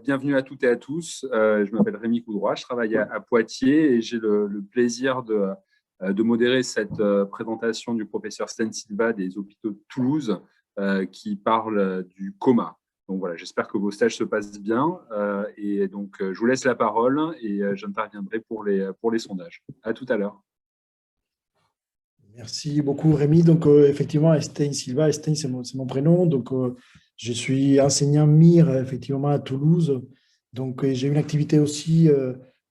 Bienvenue à toutes et à tous. Je m'appelle Rémi Coudroy, je travaille à Poitiers et j'ai le plaisir de modérer cette présentation du professeur Sten Silva des hôpitaux de Toulouse qui parle du coma. Donc voilà, j'espère que vos stages se passent bien et donc je vous laisse la parole et j'interviendrai pour les sondages. À tout à l'heure. Merci beaucoup Rémi. Donc effectivement, Sten Silva, Sten c'est mon prénom. Donc je suis enseignant MIR effectivement à Toulouse. Donc j'ai une activité aussi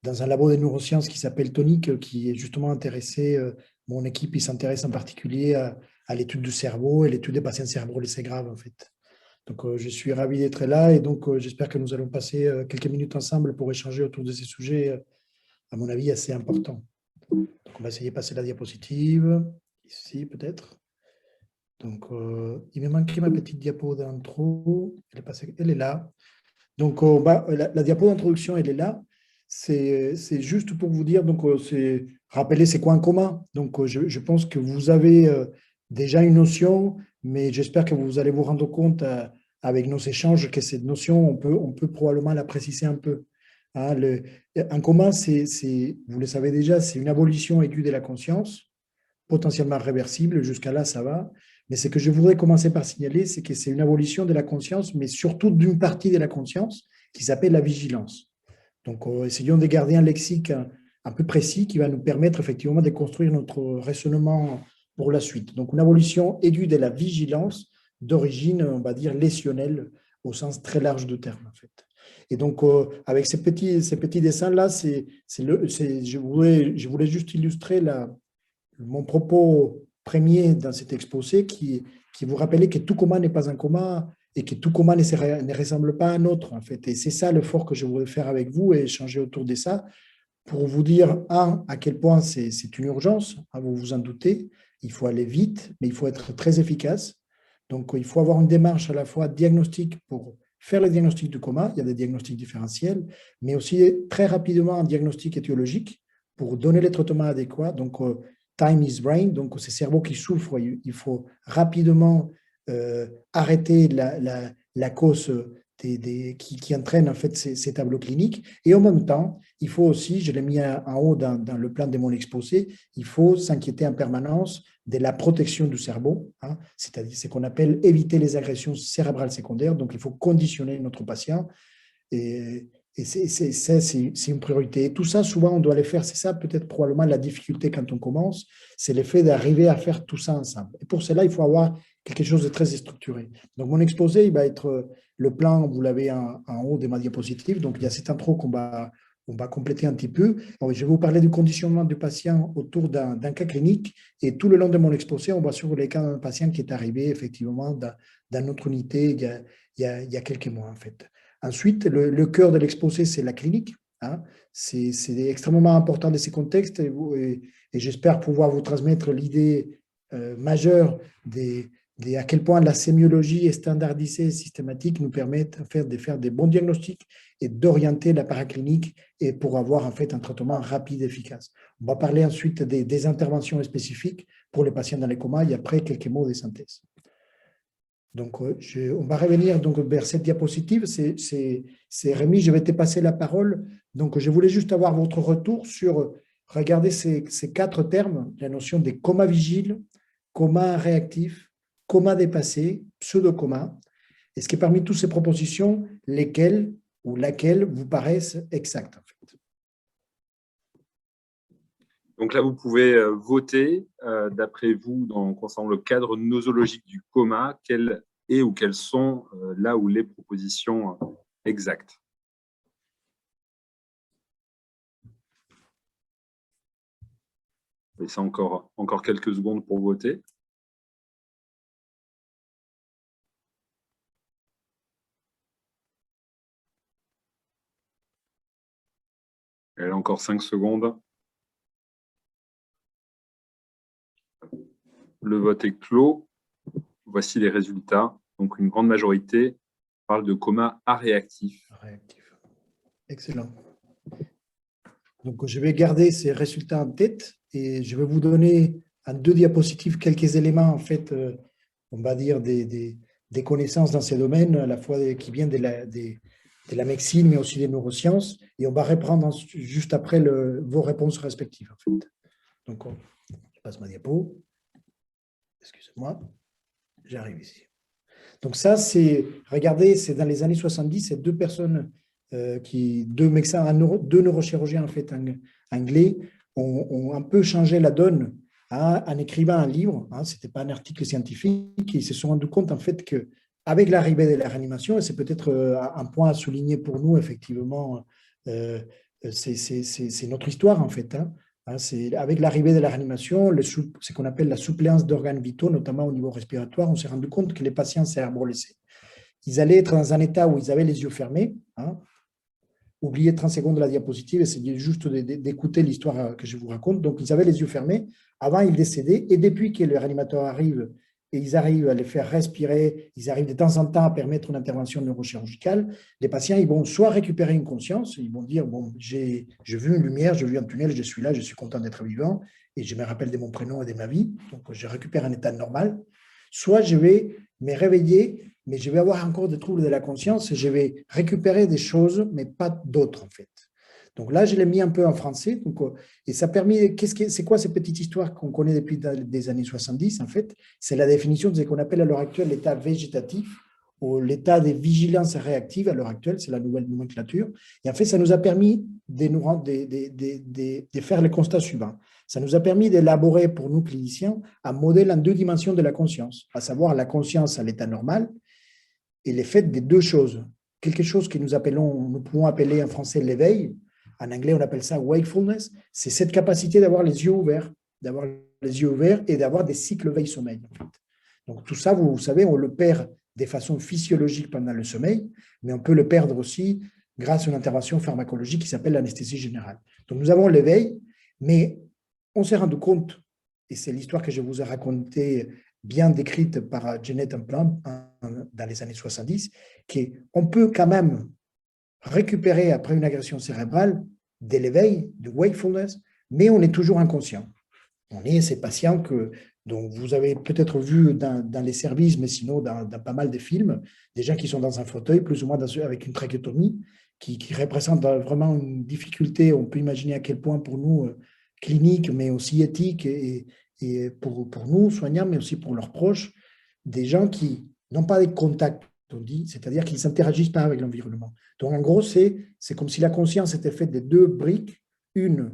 dans un labo de neurosciences qui s'appelle Tonic, qui est justement intéressé, mon équipe, il s'intéresse en particulier à l'étude du cerveau et l'étude des patients cérébraux et graves en fait. Donc je suis ravi d'être là et donc j'espère que nous allons passer quelques minutes ensemble pour échanger autour de ces sujets, à mon avis, assez importants. Donc, on va essayer de passer la diapositive, ici peut-être. Donc, il me manquait ma petite diapo d'intro. Elle est là. Donc, la diapo d'introduction, elle est là. C'est juste pour vous dire, donc, rappeler c'est quoi un coma. Donc, je pense que vous avez déjà une notion, mais j'espère que vous allez vous rendre compte avec nos échanges que cette notion, on peut probablement la préciser un peu. Hein, un coma, vous le savez déjà, c'est une abolition aiguë de la conscience, potentiellement réversible. Jusqu'à là, ça va. Mais ce que je voudrais commencer par signaler, c'est que c'est une abolition de la conscience, mais surtout d'une partie de la conscience qui s'appelle la vigilance. Donc, essayons de garder un lexique un peu précis qui va nous permettre effectivement de construire notre raisonnement pour la suite. Donc, une abolition aiguë de la vigilance d'origine, on va dire, lésionnelle au sens très large du terme, en fait. Et donc, avec ces petits dessins-là, je voulais juste illustrer mon propos premier dans cet exposé qui vous rappelait que tout coma n'est pas un coma et que tout coma ne ressemble pas à un autre, en fait. Et c'est ça le fort que je voudrais faire avec vous et échanger autour de ça pour vous dire, à quel point c'est une urgence, vous vous en doutez. Il faut aller vite, mais il faut être très efficace. Donc, il faut avoir une démarche à la fois diagnostique pour faire le diagnostic du coma, il y a des diagnostics différentiels, mais aussi très rapidement un diagnostic étiologique pour donner les traitements adéquats. Donc, time is brain, donc c'est le cerveau qui souffre, il faut rapidement arrêter la cause qui entraîne en fait ces tableaux cliniques. Et en même temps, il faut aussi, je l'ai mis en haut dans le plan de mon exposé, il faut s'inquiéter en permanence de la protection du cerveau, hein, c'est-à-dire ce qu'on appelle éviter les agressions cérébrales secondaires. Donc, il faut conditionner notre patient. Et c'est une priorité. Et tout ça, souvent, on doit le faire. C'est ça, peut-être, probablement, la difficulté quand on commence, c'est le fait d'arriver à faire tout ça ensemble. Et pour cela, il faut avoir quelque chose de très structuré. Donc, mon exposé, il va être le plan, vous l'avez en haut de ma diapositive. Donc, il y a cette intro on va compléter un petit peu. Alors, je vais vous parler du conditionnement du patient autour d'un cas clinique. Et tout le long de mon exposé, on va sur les cas d'un patient qui est arrivé, effectivement, dans notre unité il y a quelques mois, en fait. Ensuite, le cœur de l'exposé, c'est la clinique. Hein. C'est extrêmement important de ces contextes et j'espère pouvoir vous transmettre l'idée majeure à quel point la sémiologie est standardisée et systématique nous permet de faire des bons diagnostics et d'orienter la paraclinique et pour avoir en fait un traitement rapide et efficace. On va parler ensuite des interventions spécifiques pour les patients dans les comas et après quelques mots de synthèse. Donc, on va revenir donc, vers cette diapositive. C'est Rémi, je vais te passer la parole. Donc, je voulais juste avoir votre retour sur, regardez ces quatre termes, la notion des comas vigiles, coma réactif, coma dépassé, pseudo-coma. Est-ce que parmi toutes ces propositions, lesquelles ou laquelle vous paraissent exactes en fait? Donc là, vous pouvez voter, d'après vous, concernant le cadre nosologique du coma, quelles sont là où les propositions exactes. Et c'est encore quelques secondes pour voter. Elle a encore 5 secondes. Le vote est clos. Voici les résultats. Donc, une grande majorité parle de coma aréactif. Réactif. Excellent. Donc, je vais garder ces résultats en tête et je vais vous donner en 2 diapositives quelques éléments, en fait, on va dire des connaissances dans ces domaines, à la fois qui viennent de la médecine, mais aussi des neurosciences. Et on va reprendre juste après vos réponses respectives. En fait. Donc, je passe ma diapo. Excusez-moi, j'arrive ici. Donc ça, regardez, c'est dans les années 70, c'est deux personnes, deux médecins, deux neurochirurgiens en fait anglais, ont un peu changé la donne en écrivant un livre. Ce n'était pas un article scientifique. Ils se sont rendus compte en fait qu'avec l'arrivée de la réanimation, et c'est peut-être un point à souligner pour nous, effectivement, c'est notre histoire en fait. C'est avec l'arrivée de la réanimation, ce qu'on appelle la suppléance d'organes vitaux, notamment au niveau respiratoire, on s'est rendu compte que les patients cérébro-laissés, ils allaient être dans un état où ils avaient les yeux fermés. Oubliez 30 secondes de la diapositive, essayez juste d'écouter l'histoire que je vous raconte. Donc, ils avaient les yeux fermés, avant ils décédaient, et depuis que le réanimateur arrive et ils arrivent à les faire respirer, ils arrivent de temps en temps à permettre une intervention neurochirurgicale, les patients, ils vont soit récupérer une conscience, ils vont dire, bon, j'ai vu une lumière, j'ai vu un tunnel, je suis là, je suis content d'être vivant, et je me rappelle de mon prénom et de ma vie, donc je récupère un état normal, soit je vais me réveiller, mais je vais avoir encore des troubles de la conscience et je vais récupérer des choses, mais pas d'autres en fait. Donc là, je l'ai mis un peu en français. Donc, et ça a permis, c'est quoi ces petites histoires qu'on connaît depuis les années 70 en fait? C'est la définition de ce qu'on appelle à l'heure actuelle l'état végétatif ou l'état de vigilance réactive à l'heure actuelle, c'est la nouvelle nomenclature. Et en fait, ça nous a permis de faire le constat suivant. Ça nous a permis d'élaborer pour nous cliniciens un modèle en deux dimensions de la conscience, à savoir la conscience à l'état normal et l'effet des deux choses. Quelque chose que nous pouvons appeler en français l'éveil, en anglais on appelle ça wakefulness, c'est cette capacité d'avoir les yeux ouverts, et d'avoir des cycles veille-sommeil. En fait. Donc tout ça, vous savez, on le perd de façon physiologique pendant le sommeil, mais on peut le perdre aussi grâce à une intervention pharmacologique qui s'appelle l'anesthésie générale. Donc nous avons l'éveil, mais on s'est rendu compte, et c'est l'histoire que je vous ai racontée, bien décrite par Janet Amplam dans les années 70, qu'on peut quand même récupérer après une agression cérébrale de l'éveil, de wakefulness, mais on est toujours inconscient. On est ces patients dont vous avez peut-être vu dans les services, mais sinon dans pas mal de films, des gens qui sont dans un fauteuil, plus ou moins avec une trachéotomie, qui représente vraiment une difficulté. On peut imaginer à quel point pour nous, clinique, mais aussi éthique, et pour nous, soignants, mais aussi pour leurs proches, des gens qui n'ont pas de contact, on dit, c'est-à-dire qu'ils ne s'interagissent pas avec l'environnement. Donc, en gros, c'est comme si la conscience était faite de deux briques, une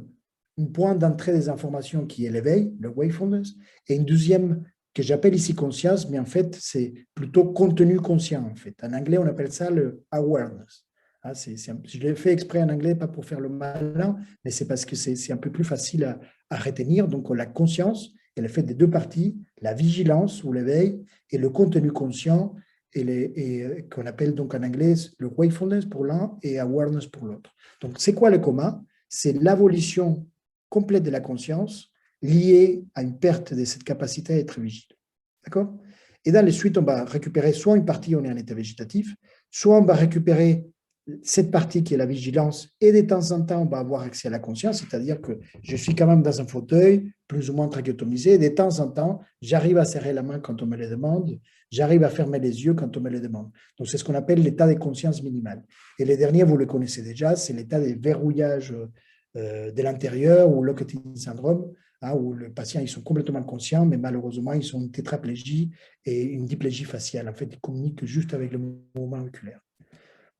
point d'entrée des informations qui est l'éveil, le wakefulness, et une deuxième que j'appelle ici conscience, mais en fait, c'est plutôt contenu conscient, en fait. En anglais, on appelle ça le awareness. Je l'ai fait exprès en anglais, pas pour faire le malin, mais c'est parce que c'est un peu plus facile à retenir. Donc, la conscience, elle est faite des deux parties, la vigilance ou l'éveil et le contenu conscient, et qu'on appelle donc en anglais le wakefulness pour l'un et awareness pour l'autre. Donc, c'est quoi le coma? C'est l'abolition complète de la conscience liée à une perte de cette capacité à être vigile. D'accord? Et dans les suites, on va récupérer soit une partie, on est en état végétatif, soit on va récupérer cette partie qui est la vigilance, et de temps en temps, on va avoir accès à la conscience, c'est-à-dire que je suis quand même dans un fauteuil, plus ou moins trachéotomisé, et de temps en temps, j'arrive à serrer la main quand on me le demande, j'arrive à fermer les yeux quand on me le demande. Donc, c'est ce qu'on appelle l'état de conscience minimale. Et le dernier, vous le connaissez déjà, c'est l'état de verrouillage de l'intérieur, ou Locketing syndrome, où les patients ils sont complètement conscients, mais malheureusement, ils sont une tétraplégie et une diplégie faciale. En fait, ils communiquent juste avec le mouvement oculaire.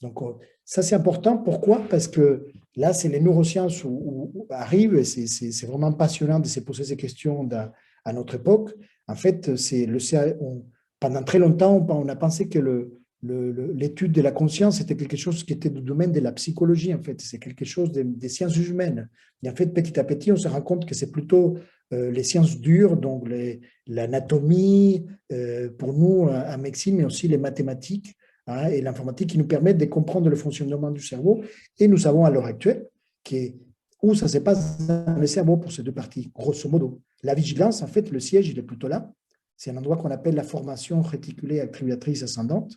Donc, ça, c'est important. Pourquoi? Parce que là, c'est les neurosciences où arrivent, et c'est vraiment passionnant de se poser ces questions à notre époque. En fait, pendant très longtemps, on a pensé que l'étude de la conscience était quelque chose qui était du domaine de la psychologie, en fait. C'est quelque chose des sciences humaines. Et en fait, petit à petit, on se rend compte que c'est plutôt les sciences dures, donc l'anatomie, pour nous, en médecine, mais aussi les mathématiques, et l'informatique qui nous permettent de comprendre le fonctionnement du cerveau. Et nous savons à l'heure actuelle où ça se passe dans le cerveau pour ces deux parties, grosso modo. La vigilance, en fait, le siège, il est plutôt là. C'est un endroit qu'on appelle la formation réticulée activatrice ascendante.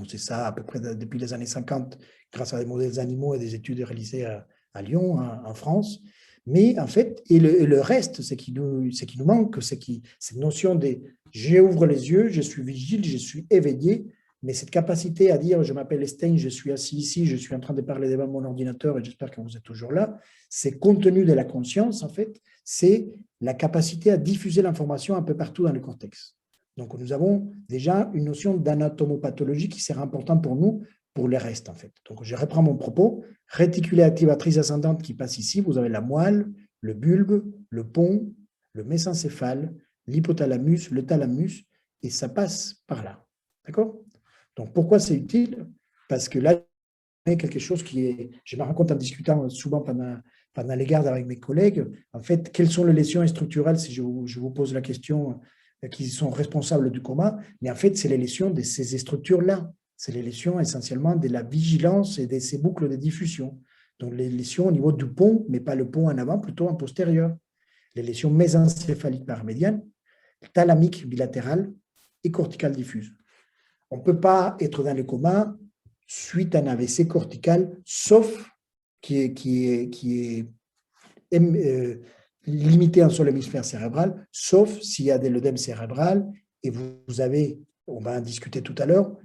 C'est ça à peu près depuis les années 50, grâce à des modèles animaux et des études réalisées à Lyon, en France. Mais en fait, et le reste, ce qui nous manque, c'est cette notion de j'ouvre les yeux, je suis vigile, je suis éveillé, mais cette capacité à dire « je m'appelle Estein, je suis assis ici, je suis en train de parler devant mon ordinateur et j'espère que vous êtes toujours là », c'est contenu de la conscience, en fait, c'est la capacité à diffuser l'information un peu partout dans le cortex. Donc, nous avons déjà une notion d'anatomopathologie qui sera importante pour nous, pour le reste, en fait. Donc, je reprends mon propos. Réticulée activatrice ascendante qui passe ici, vous avez la moelle, le bulbe, le pont, le mésencéphale, l'hypothalamus, le thalamus, et ça passe par là. D'accord? Donc, pourquoi c'est utile? Parce que là, quelque chose qui est, je me rends compte en discutant souvent pendant les gardes avec mes collègues, en fait, quelles sont les lésions structurelles, si je vous pose la question, qui sont responsables du coma, mais en fait, c'est les lésions de ces structures-là. C'est les lésions essentiellement de la vigilance et de ces boucles de diffusion. Donc, les lésions au niveau du pont, mais pas le pont en avant, plutôt en postérieur. Les lésions mésencéphaliques paramédianes, thalamiques bilatérales et corticales diffuses. On ne peut pas être dans le coma suite à un AVC cortical, sauf qui est limité en seul hémisphère cérébral, sauf s'il y a de l'œdème cérébral et vous avez, on va en discuter tout à l'heure,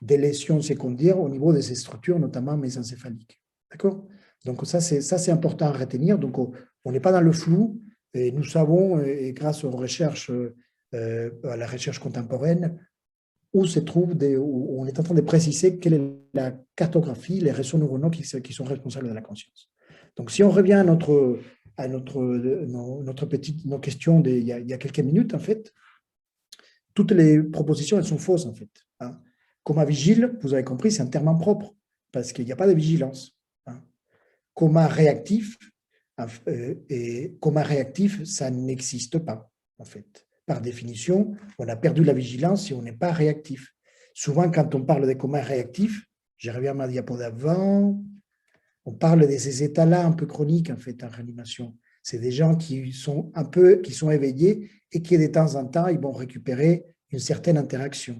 des lésions secondaires au niveau de ces structures, notamment mésencéphaliques. D'accord? Donc ça, c'est important à retenir. Donc, on n'est pas dans le flou. Et nous savons, et grâce aux recherches, à la recherche contemporaine, où se trouve où on est en train de préciser quelle est la cartographie, les réseaux neuronaux qui sont responsables de la conscience. Donc, si on revient à nos questions il y a quelques minutes, en fait, toutes les propositions, elles sont fausses, en fait. Hein. Coma vigile, vous avez compris, c'est un terme impropre, parce qu'il n'y a pas de vigilance. Hein. Coma réactif, ça n'existe pas, en fait. Par définition, on a perdu la vigilance si on n'est pas réactif. Souvent, quand on parle de coma réactif, je reviens à ma diapo d'avant, on parle de ces états-là un peu chroniques, en fait, en réanimation. C'est des gens qui sont éveillés et qui, de temps en temps, ils vont récupérer une certaine interaction.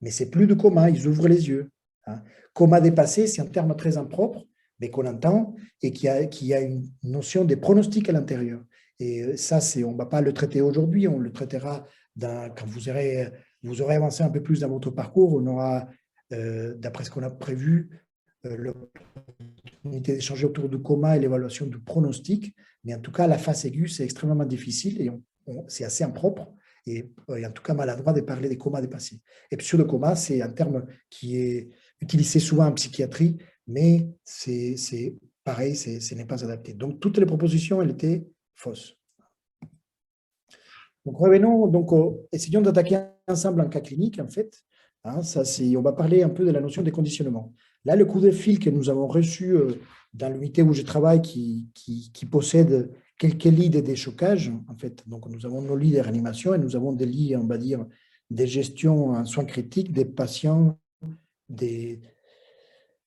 Mais c'est plus de coma, ils ouvrent les yeux. Hein. Coma dépassé, c'est un terme très impropre, mais qu'on entend et qui a une notion de pronostic à l'intérieur. Et ça, on ne va pas le traiter aujourd'hui, on le traitera quand vous aurez avancé un peu plus dans votre parcours, on aura, d'après ce qu'on a prévu, l'opportunité d'échanger autour du coma et l'évaluation du pronostic. Mais en tout cas, la phase aiguë, c'est extrêmement difficile et c'est assez impropre et en tout cas maladroit de parler des comas dépassés. Et pseudo-coma, c'est un terme qui est utilisé souvent en psychiatrie, mais c'est pareil, ce n'est pas adapté. Donc, toutes les propositions, elles étaient fausses. Donc, revenons, essayons d'attaquer ensemble un cas clinique, en fait. Hein, on va parler un peu de la notion des conditionnements. Là, le coup de fil que nous avons reçu dans l'unité où je travaille, qui possède quelques lits de déchocage, en fait. Donc, nous avons nos lits de réanimation et nous avons des lits, on va dire, de gestion en soins critiques des patients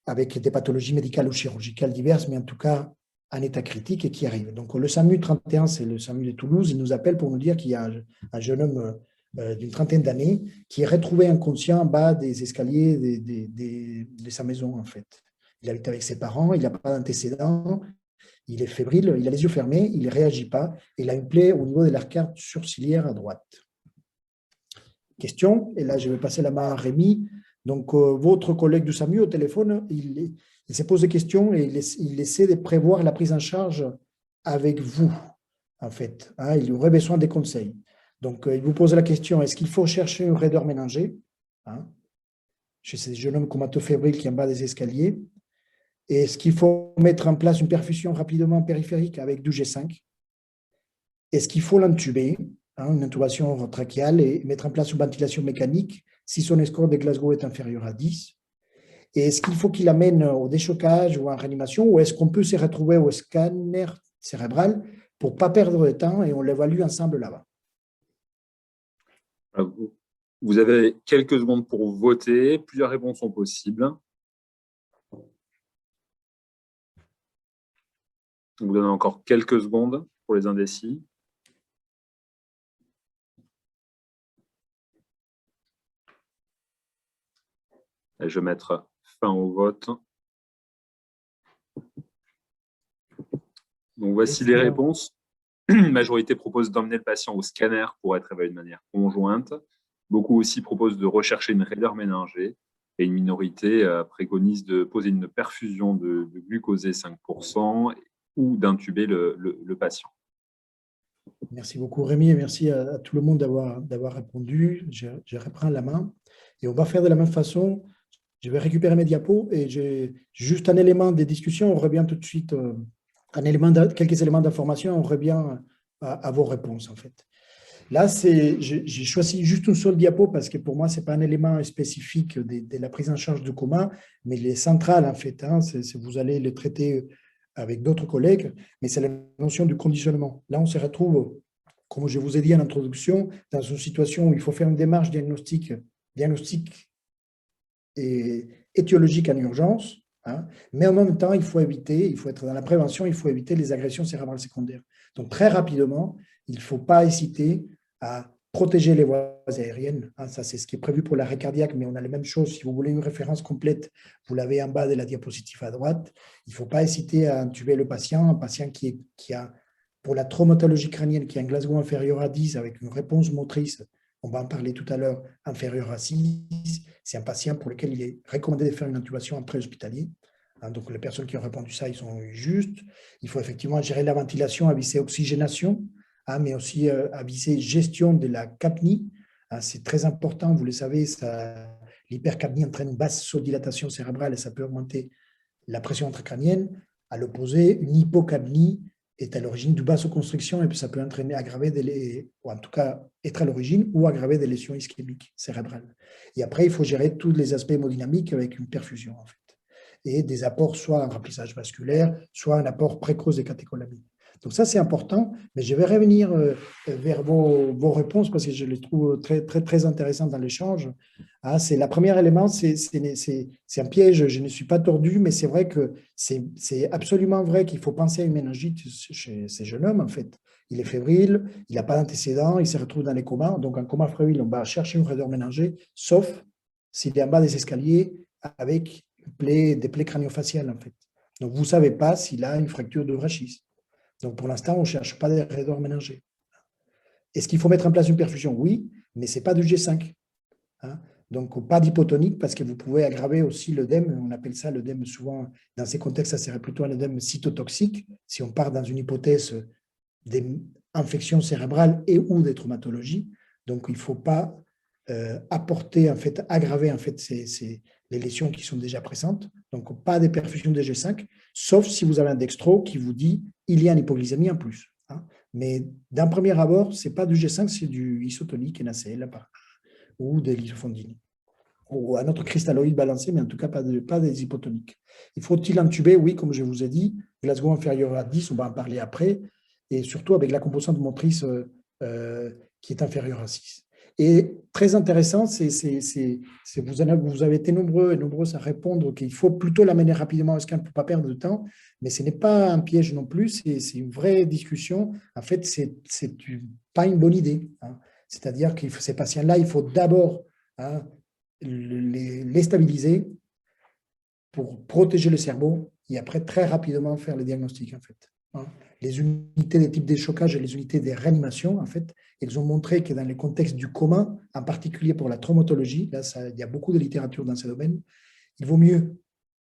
avec des pathologies médicales ou chirurgicales diverses, mais en tout cas en état critique et qui arrivent. Donc, le SAMU 31, c'est le SAMU de Toulouse, il nous appelle pour nous dire qu'il y a un jeune homme d'une trentaine d'années qui est retrouvé inconscient en bas des escaliers de sa maison, en fait. Il habite avec ses parents, il n'a pas d'antécédents, il est fébrile, il a les yeux fermés, il ne réagit pas, et il a une plaie au niveau de l'arcade sourcilière à droite. Question, et là je vais passer la main à Rémi. Donc, votre collègue du SAMU au téléphone, il s'est posé des questions et il essaie de prévoir la prise en charge avec vous, en fait. Hein, il aurait besoin des conseils. Donc, il vous pose la question, est-ce qu'il faut chercher une raideur méningée chez ces jeunes hommes comateux fébriles qui sont en bas des escaliers? Et est-ce qu'il faut mettre en place une perfusion rapidement périphérique avec du G5? Est-ce qu'il faut l'entuber, une intubation trachéale, et mettre en place une ventilation mécanique si son score de Glasgow est inférieur à 10? Et est-ce qu'il faut qu'il amène au déchocage ou en réanimation, ou est-ce qu'on peut se retrouver au scanner cérébral pour ne pas perdre de temps et on l'évalue ensemble là-bas? Vous avez quelques secondes pour voter. Plusieurs réponses sont possibles. Je vous donne encore quelques secondes pour les indécis. Et je vais mettre fin au vote. Donc, voici les réponses. La majorité propose d'emmener le patient au scanner pour être évalué de manière conjointe. Beaucoup aussi proposent de rechercher une raideur méningée. et une minorité préconise de poser une perfusion de glucosé 5% ou d'intuber le patient. Merci beaucoup Rémi et merci à tout le monde d'avoir répondu. Je reprends la main et on va faire de la même façon. Je vais récupérer mes diapos et j'ai juste un élément des discussions. On revient tout de suite, quelques éléments d'information. On revient à vos réponses en fait. Là, j'ai choisi juste une seule diapo parce que pour moi, ce n'est pas un élément spécifique de la prise en charge du coma, mais il est central en fait. Hein, vous allez le traiter avec d'autres collègues, mais c'est la notion du conditionnement. Là, on se retrouve, comme je vous ai dit en introduction, dans une situation où il faut faire une démarche diagnostique et étiologique en urgence, hein, mais en même temps, il faut être dans la prévention, il faut éviter les agressions cérébrales secondaires. Donc, très rapidement, il ne faut pas hésiter à protéger les voies aériennes. Hein, ça, c'est ce qui est prévu pour l'arrêt cardiaque, mais on a les mêmes choses. Si vous voulez une référence complète, vous l'avez en bas de la diapositive à droite. Il ne faut pas hésiter à intuber le patient, un patient qui a, pour la traumatologie crânienne, qui a un Glasgow inférieur à 10 avec une réponse motrice, on va en parler tout à l'heure, inférieur à 6. C'est un patient pour lequel il est recommandé de faire une intubation en préhospitalier. Hein, donc, les personnes qui ont répondu ça, ils sont justes. Il faut effectivement gérer la ventilation, aviser oxygénation, hein, mais aussi aviser gestion de la capnie. Hein, c'est très important, vous le savez, l'hypercapnie entraîne une basse sodilatation cérébrale et ça peut augmenter la pression intracrânienne. À l'opposé, une hypocapnie est à l'origine de vasoconstriction et puis ça peut entraîner, ou en tout cas être à l'origine ou aggraver des lésions ischémiques cérébrales. Et après, il faut gérer tous les aspects hémodynamiques avec une perfusion, en fait. Et des apports soit en remplissage vasculaire, soit un apport précoce de catécholamine. Donc ça, c'est important, mais je vais revenir vers vos réponses parce que je les trouve très, très, très intéressantes dans l'échange. Ah, c'est le premier élément, c'est un piège, je ne suis pas tordu, mais c'est vrai que c'est absolument vrai qu'il faut penser à une méningite chez ces jeunes hommes, en fait. Il est fébrile, il n'a pas d'antécédents, il se retrouve dans les comas. Donc, en coma fébrile, on va chercher une raideur méningée, sauf s'il est en bas des escaliers avec des plaies crânio-faciales, en fait. Donc, vous ne savez pas s'il a une fracture de rachis. Donc, pour l'instant, on ne cherche pas des raideurs méningées. Est-ce qu'il faut mettre en place une perfusion? Oui, mais ce n'est pas du G5. Hein. Donc, pas d'hypotonique parce que vous pouvez aggraver aussi l'œdème. On appelle ça l'œdème souvent, dans ces contextes, ça serait plutôt un œdème cytotoxique. Si on part dans une hypothèse d'infection cérébrale et ou des traumatologies. Donc, il ne faut pas apporter, en fait, aggraver en fait, les lésions qui sont déjà présentes. Donc, pas de perfusion de G5, sauf si vous avez un dextro qui vous dit il y a une hypoglycémie en plus. Hein. Mais d'un premier abord, ce n'est pas du G5, c'est du isotonique NaCl ou de l'isofondine ou un autre cristalloïde balancé, mais en tout cas pas des hypotoniques. Il faut-il intuber? Oui, comme je vous ai dit, Glasgow inférieur à 10, on va en parler après, et surtout avec la composante motrice qui est inférieure à 6. Et très intéressant, vous avez été nombreux et nombreuses à répondre qu'il faut plutôt l'amener rapidement au scan pour ne pas perdre de temps, mais ce n'est pas un piège non plus, c'est une vraie discussion. En fait, c'est pas une bonne idée. Hein. C'est-à-dire que ces patients-là, il faut d'abord les stabiliser pour protéger le cerveau et après très rapidement faire le diagnostic en fait. Les unités des types déchocage et les unités de réanimation, en fait, elles ont montré que dans les contextes du coma, en particulier pour la traumatologie, là, il y a beaucoup de littérature dans ce domaine, il vaut mieux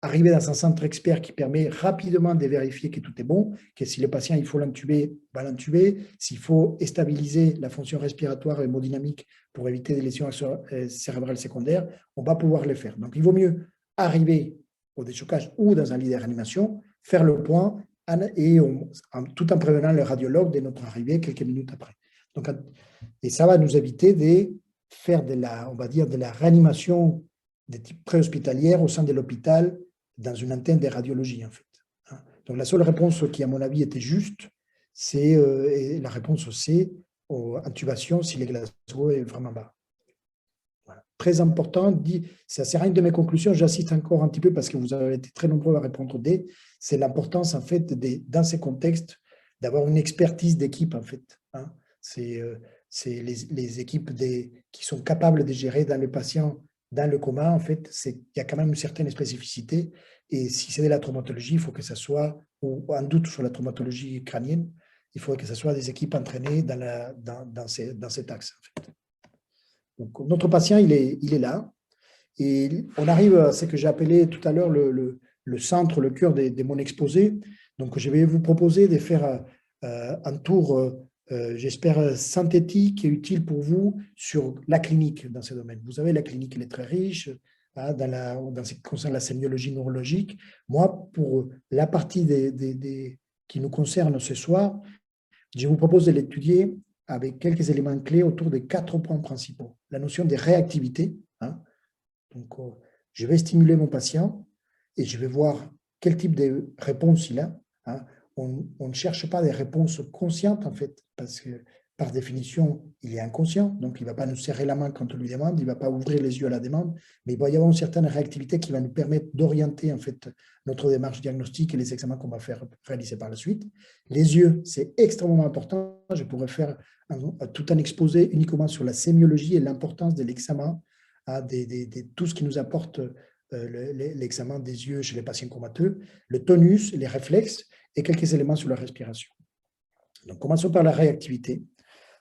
arriver dans un centre expert qui permet rapidement de vérifier que tout est bon, que si le patient, il faut l'intuber, va l'intuber. S'il faut stabiliser la fonction respiratoire et hémodynamique pour éviter des lésions cérébrales secondaires, on va pouvoir le faire. Donc, il vaut mieux arriver au déchocage ou dans un lit de réanimation, faire le point tout en prévenant le radiologue de notre arrivée quelques minutes après. Donc, et ça va nous éviter de faire on va dire, de la réanimation de type préhospitalière au sein de l'hôpital dans une antenne de radiologie, en fait. Donc, la seule réponse qui, à mon avis, était juste, c'est la réponse C, intubation, si les Glasgow est vraiment bas. Voilà. Très important, ça sert à une de mes conclusions, j'insiste encore un petit peu parce que vous avez été très nombreux à répondre D, c'est l'importance, en fait, dans ces contextes, d'avoir une expertise d'équipe, en fait. Hein. C'est les équipes qui sont capables de gérer dans les patients dans le coma, en fait, il y a quand même une certaine spécificité. Et si c'est de la traumatologie, il faut que ce soit, ou un doute sur la traumatologie crânienne, il faut que ce soit des équipes entraînées dans cet axe. En fait. Donc, notre patient, il est là. Et on arrive à ce que j'ai appelé tout à l'heure le centre, le cœur de mon exposé. Donc, je vais vous proposer de faire un tour, j'espère, synthétique et utile pour vous sur la clinique dans ce domaine. Vous savez, la clinique, elle est très riche hein, dans ce qui concerne la sémiologie neurologique. Moi, pour la partie qui nous concerne ce soir, je vous propose de l'étudier avec quelques éléments clés autour des 4 points principaux. La notion de réactivité. Hein, donc, je vais stimuler mon patient et je vais voir quel type de réponse il a. Hein. On ne cherche pas des réponses conscientes, en fait, parce que par définition, il est inconscient, donc il ne va pas nous serrer la main quand on lui demande, il ne va pas ouvrir les yeux à la demande, mais il va y avoir une certaine réactivité qui va nous permettre d'orienter en fait notre démarche diagnostique et les examens qu'on va faire réaliser par la suite. Les yeux, c'est extrêmement important. Je pourrais faire tout un exposé uniquement sur la sémiologie et l'importance de l'examen tout ce qui nous apporte l'examen des yeux chez les patients comateux, le tonus, les réflexes et quelques éléments sur la respiration. Donc, commençons par la réactivité.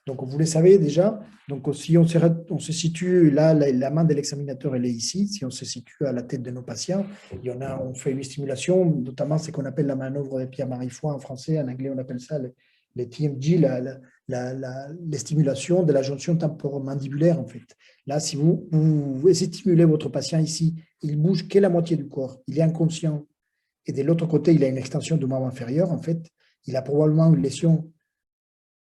Donc, vous le savez déjà, donc, si on se situe là, la main de l'examinateur, elle est ici. Si on se situe à la tête de nos patients, on fait une stimulation, notamment ce qu'on appelle la manœuvre de Pierre-Marie Foix en français, en anglais, on appelle ça le TMJ, les stimulations de la jonction temporomandibulaire, en fait. Là, si vous stimulez votre patient ici, il bouge que la moitié du corps, il est inconscient, et de l'autre côté, il a une extension du membre inférieur, en fait, il a probablement une lésion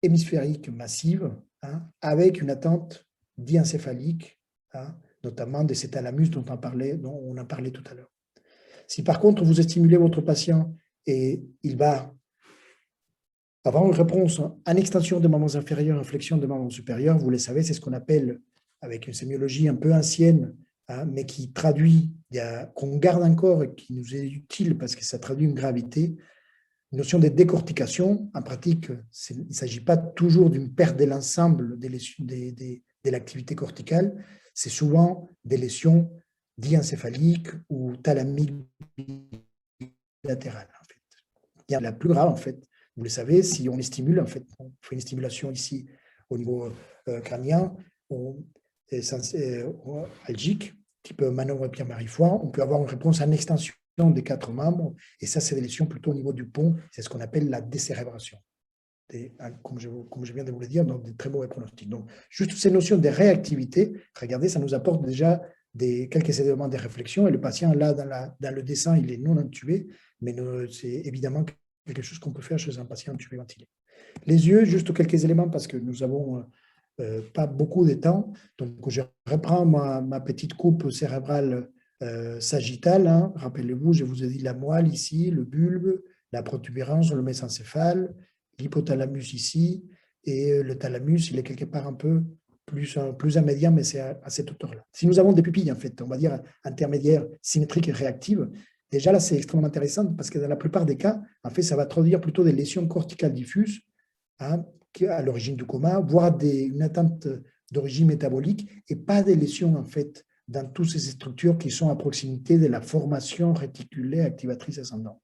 hémisphérique massive, hein, avec une attente diencéphalique, hein, notamment de cet thalamus dont on a parlé tout à l'heure. Si par contre, vous stimulez votre patient et il va avoir une réponse en extension de membres inférieurs, en flexion de membres supérieurs, vous le savez, c'est ce qu'on appelle, avec une sémiologie un peu ancienne, hein, mais qui traduit, qu'on garde encore et qui nous est utile parce que ça traduit une gravité, une notion de décortication. En pratique, il ne s'agit pas toujours d'une perte de l'ensemble de l'activité corticale, c'est souvent des lésions diencéphaliques ou thalamiques bilatérales. En fait. La plus grave, en fait, vous le savez, si on les stimule, en fait, on fait une stimulation ici au niveau crânien, algique, type manœuvre Pierre-Marie Foix, on peut avoir une réponse en extension des 4 membres, et ça, c'est des lésions plutôt au niveau du pont, c'est ce qu'on appelle la décérébration. Comme je viens de vous le dire, donc des très mauvais pronostics. Donc, juste ces notions de réactivité, regardez, ça nous apporte déjà quelques éléments de réflexion, et le patient, là, dans le dessin, il est non intubé, mais c'est évidemment quelque chose qu'on peut faire chez un patient intubé ventilé. Les yeux, juste quelques éléments, parce que nous avons pas beaucoup de temps. Donc, je reprends ma petite coupe cérébrale sagittale. Hein. Rappelez-vous, je vous ai dit la moelle ici, le bulbe, la protubérance, le mésencéphale, l'hypothalamus ici, et le thalamus, il est quelque part un peu plus immédiat, mais c'est à cette hauteur-là. Si nous avons des pupilles, en fait, on va dire intermédiaires, symétriques et réactives, déjà là, c'est extrêmement intéressant parce que dans la plupart des cas, en fait, ça va traduire plutôt des lésions corticales diffuses, hein, à l'origine du coma, voire une atteinte d'origine métabolique et pas des lésions, en fait, dans toutes ces structures qui sont à proximité de la formation réticulaire activatrice ascendante.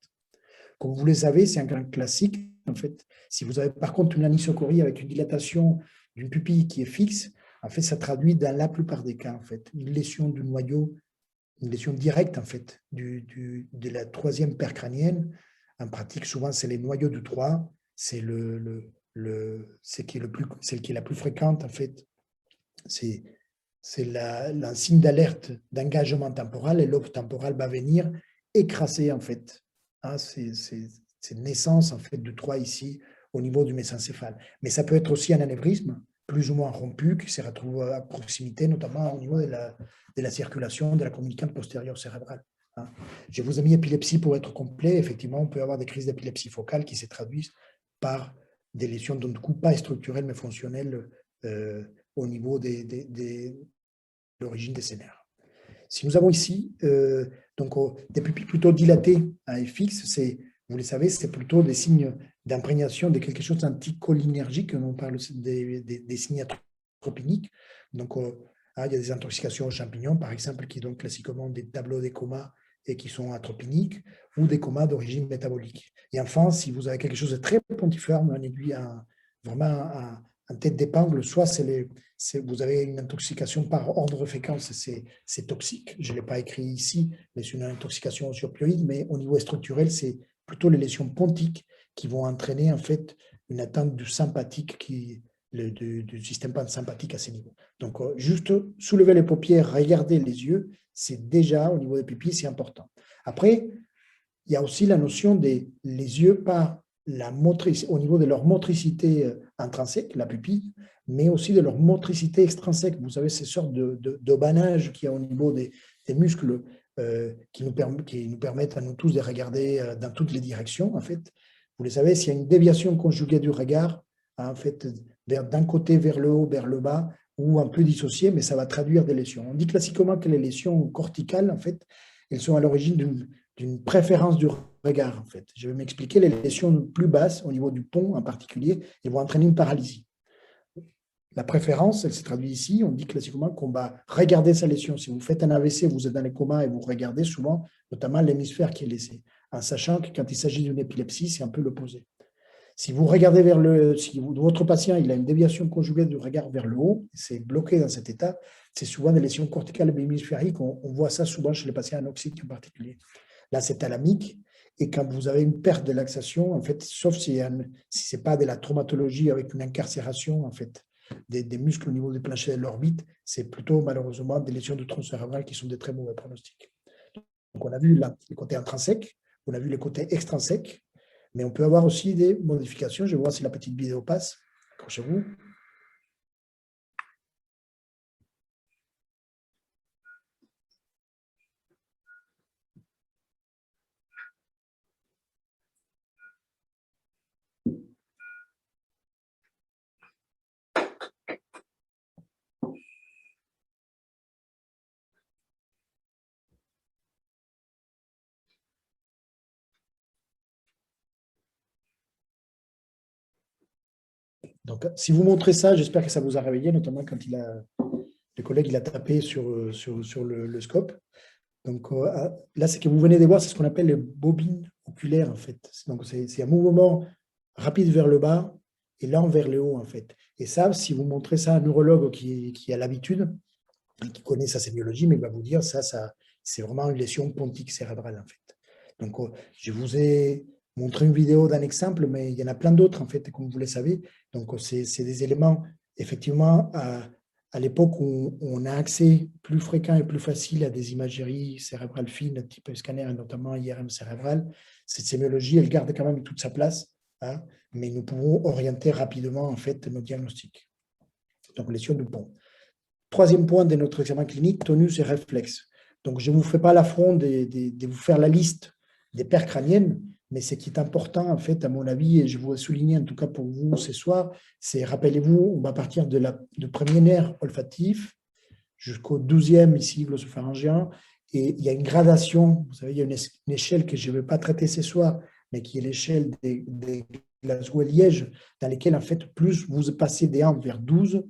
Comme vous le savez, c'est un grand classique, en fait. Si vous avez par contre une anisocorie avec une dilatation d'une pupille qui est fixe, en fait, ça traduit dans la plupart des cas, en fait, une lésion du noyau, une lésion directe, en fait, de la 3e paire crânienne. En pratique, souvent, c'est les noyaux du 3, c'est celle qui est la plus fréquente, en fait, c'est un signe d'alerte d'engagement temporal, et le lobe temporal va venir écraser, en fait, hein, c'est naissance, en fait, du 3 ici, au niveau du mésencéphale. Mais ça peut être aussi un anévrisme, plus ou moins rompu, qui se retrouve à proximité, notamment au niveau de la circulation de la communicante postérieure cérébrale. Hein. Je vous ai mis épilepsie pour être complet. Effectivement, on peut avoir des crises d'épilepsie focale qui se traduisent par des lésions, donc du coup, pas structurelles, mais fonctionnelles au niveau de l'origine des scénars. Si nous avons ici donc, des pupilles plutôt dilatées et fixes, vous le savez, c'est plutôt des signes d'imprégnation de quelque chose d'anticholinergique. On parle des signes atropiniques. Donc, il y a des intoxications aux champignons, par exemple, qui donnent classiquement des tableaux des comas et qui sont atropiniques, ou des comas d'origine métabolique. Et enfin, si vous avez quelque chose de très pontiforme, un aiguille, vraiment en tête d'épingle, soit vous avez une intoxication par ordre de fréquence, c'est toxique. Je ne l'ai pas écrit ici, mais c'est une intoxication aux opioïdes, mais au niveau structurel, c'est plutôt les lésions pontiques qui vont entraîner en fait une atteinte du sympathique, du système sympathique à ces niveaux. Donc, juste soulever les paupières, regarder les yeux, c'est déjà, au niveau des pupilles, c'est important. Après, il y a aussi la notion des les yeux par au niveau de leur motricité intrinsèque, la pupille, mais aussi de leur motricité extrinsèque. Vous savez, ces sortes de bannages qu'il y a au niveau des muscles qui nous permettent à nous tous de regarder dans toutes les directions, en fait. Vous le savez, s'il y a une déviation conjuguée du regard, en fait, d'un côté vers le haut, vers le bas, ou un peu dissocié, mais ça va traduire des lésions. On dit classiquement que les lésions corticales, en fait, elles sont à l'origine d'une préférence du regard, en fait. Je vais m'expliquer, les lésions plus basses, au niveau du pont en particulier, elles vont entraîner une paralysie. La préférence, elle se traduit ici, on dit classiquement qu'on va regarder sa lésion. Si vous faites un AVC, vous êtes dans les comas et vous regardez souvent, notamment l'hémisphère qui est laissé, en sachant que quand il s'agit d'une épilepsie, c'est un peu l'opposé. Si vous regardez si votre patient il a une déviation conjuguée du regard vers le haut, c'est bloqué dans cet état, c'est souvent des lésions corticales hémisphériques. On voit ça souvent chez les patients anoxiques en particulier. Là, c'est thalamique. Et quand vous avez une perte de laxation, en fait, sauf si ce n'est pas de la traumatologie avec une incarcération en fait, des muscles au niveau des planchers de l'orbite, c'est plutôt malheureusement des lésions de tronc cérébral qui sont de très mauvais pronostics. Donc, on a vu là, les côtés intrinsèques, on a vu les côtés extrinsèques, mais on peut avoir aussi des modifications. Je vais voir si la petite vidéo passe. Accrochez-vous. Donc, si vous montrez ça, j'espère que ça vous a réveillé, notamment quand le collègue il a tapé sur le scope. Donc là, ce que vous venez de voir, c'est ce qu'on appelle les bobines oculaires, en fait. Donc, c'est un mouvement rapide vers le bas et lent vers le haut, en fait. Et ça, si vous montrez ça à un neurologue qui a l'habitude, et qui connaît sa sémiologie, mais il va vous dire ça c'est vraiment une lésion pontique cérébrale, en fait. Donc, je vous ai montré une vidéo d'un exemple, mais il y en a plein d'autres, en fait, comme vous le savez. Donc, c'est des éléments, effectivement, à l'époque où on a accès plus fréquent et plus facile à des imageries cérébrales fines, type scanner et notamment IRM cérébral, cette sémiologie, elle garde quand même toute sa place, hein, mais nous pouvons orienter rapidement en fait nos diagnostics. Donc, lésion du pont. Troisième point de notre examen clinique, tonus et réflexe. Donc, je ne vous fais pas l'affront de vous faire la liste des paires crâniennes, mais ce qui est important, en fait, à mon avis, et je vous ai souligné en tout cas pour vous ce soir, c'est, rappelez-vous, on va partir du premier nerf olfactif jusqu'au 12e, ici, glossopharyngien, et il y a une gradation, vous savez, il y a une échelle que je ne vais pas traiter ce soir, mais qui est l'échelle des Glasgow et Liège, dans lesquelles, en fait, plus vous passez des 1 vers 12,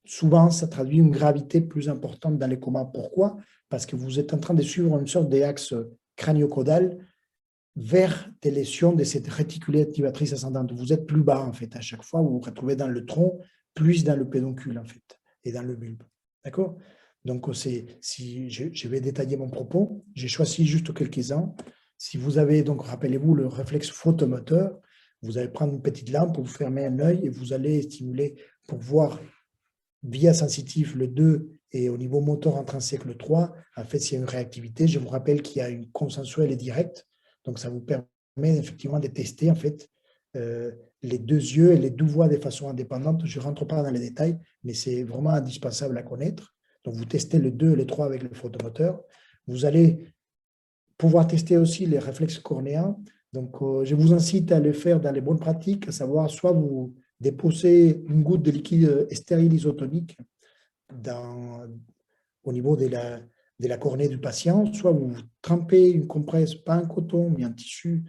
souvent, ça traduit une gravité plus importante dans les comas. Pourquoi? Parce que vous êtes en train de suivre une sorte d'axe crânio-caudal vers des lésions de cette réticulée activatrice ascendante. Vous êtes plus bas, en fait, à chaque fois, vous vous retrouvez dans le tronc, plus dans le pédoncule, en fait, et dans le bulbe. D'accord? Donc, si je vais détailler mon propos, j'ai choisi juste quelques-uns. Si vous avez, donc, rappelez-vous, le réflexe photomoteur, vous allez prendre une petite lampe, vous fermez un œil et vous allez stimuler pour voir via sensitif le 2 et au niveau moteur intrinsèque le 3. En fait, s'il y a une réactivité, je vous rappelle qu'il y a une consensuelle et directe. Donc, ça vous permet effectivement de tester en fait les deux yeux et les deux voix de façon indépendante. Je ne rentre pas dans les détails, mais c'est vraiment indispensable à connaître. Donc, vous testez le 2 et le 3 avec le photomoteur. Vous allez pouvoir tester aussi les réflexes cornéens. Donc, je vous incite à le faire dans les bonnes pratiques, à savoir soit vous déposez une goutte de liquide stérile isotonique au niveau de la cornée du patient, soit vous trempez une compresse, pas un coton, mais un tissu,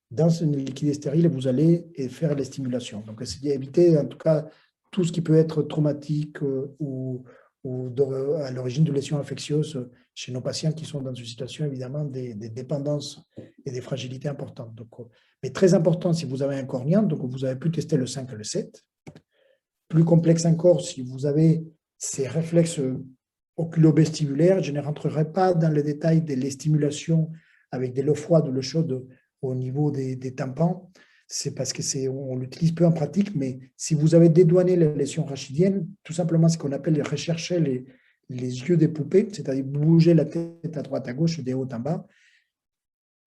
dans un liquide stérile et vous allez faire les stimulations. Donc, essayez d'éviter en tout cas tout ce qui peut être traumatique ou à l'origine de lésions infectieuses chez nos patients qui sont dans une situation évidemment des dépendances et des fragilités importantes. Donc, mais très important si vous avez un cornéen, donc vous avez pu tester le 5 et le 7. plus complexe encore, si vous avez ces réflexes oculovestibulaires, je ne rentrerai pas dans les détails de les stimulations avec de l'eau froide ou l'eau chaude au niveau des tympans. C'est parce que on l'utilise peu en pratique, mais si vous avez dédouané les lésions rachidiennes, tout simplement ce qu'on appelle rechercher les yeux des poupées, c'est-à-dire bouger la tête à droite, à gauche, des hauts en bas,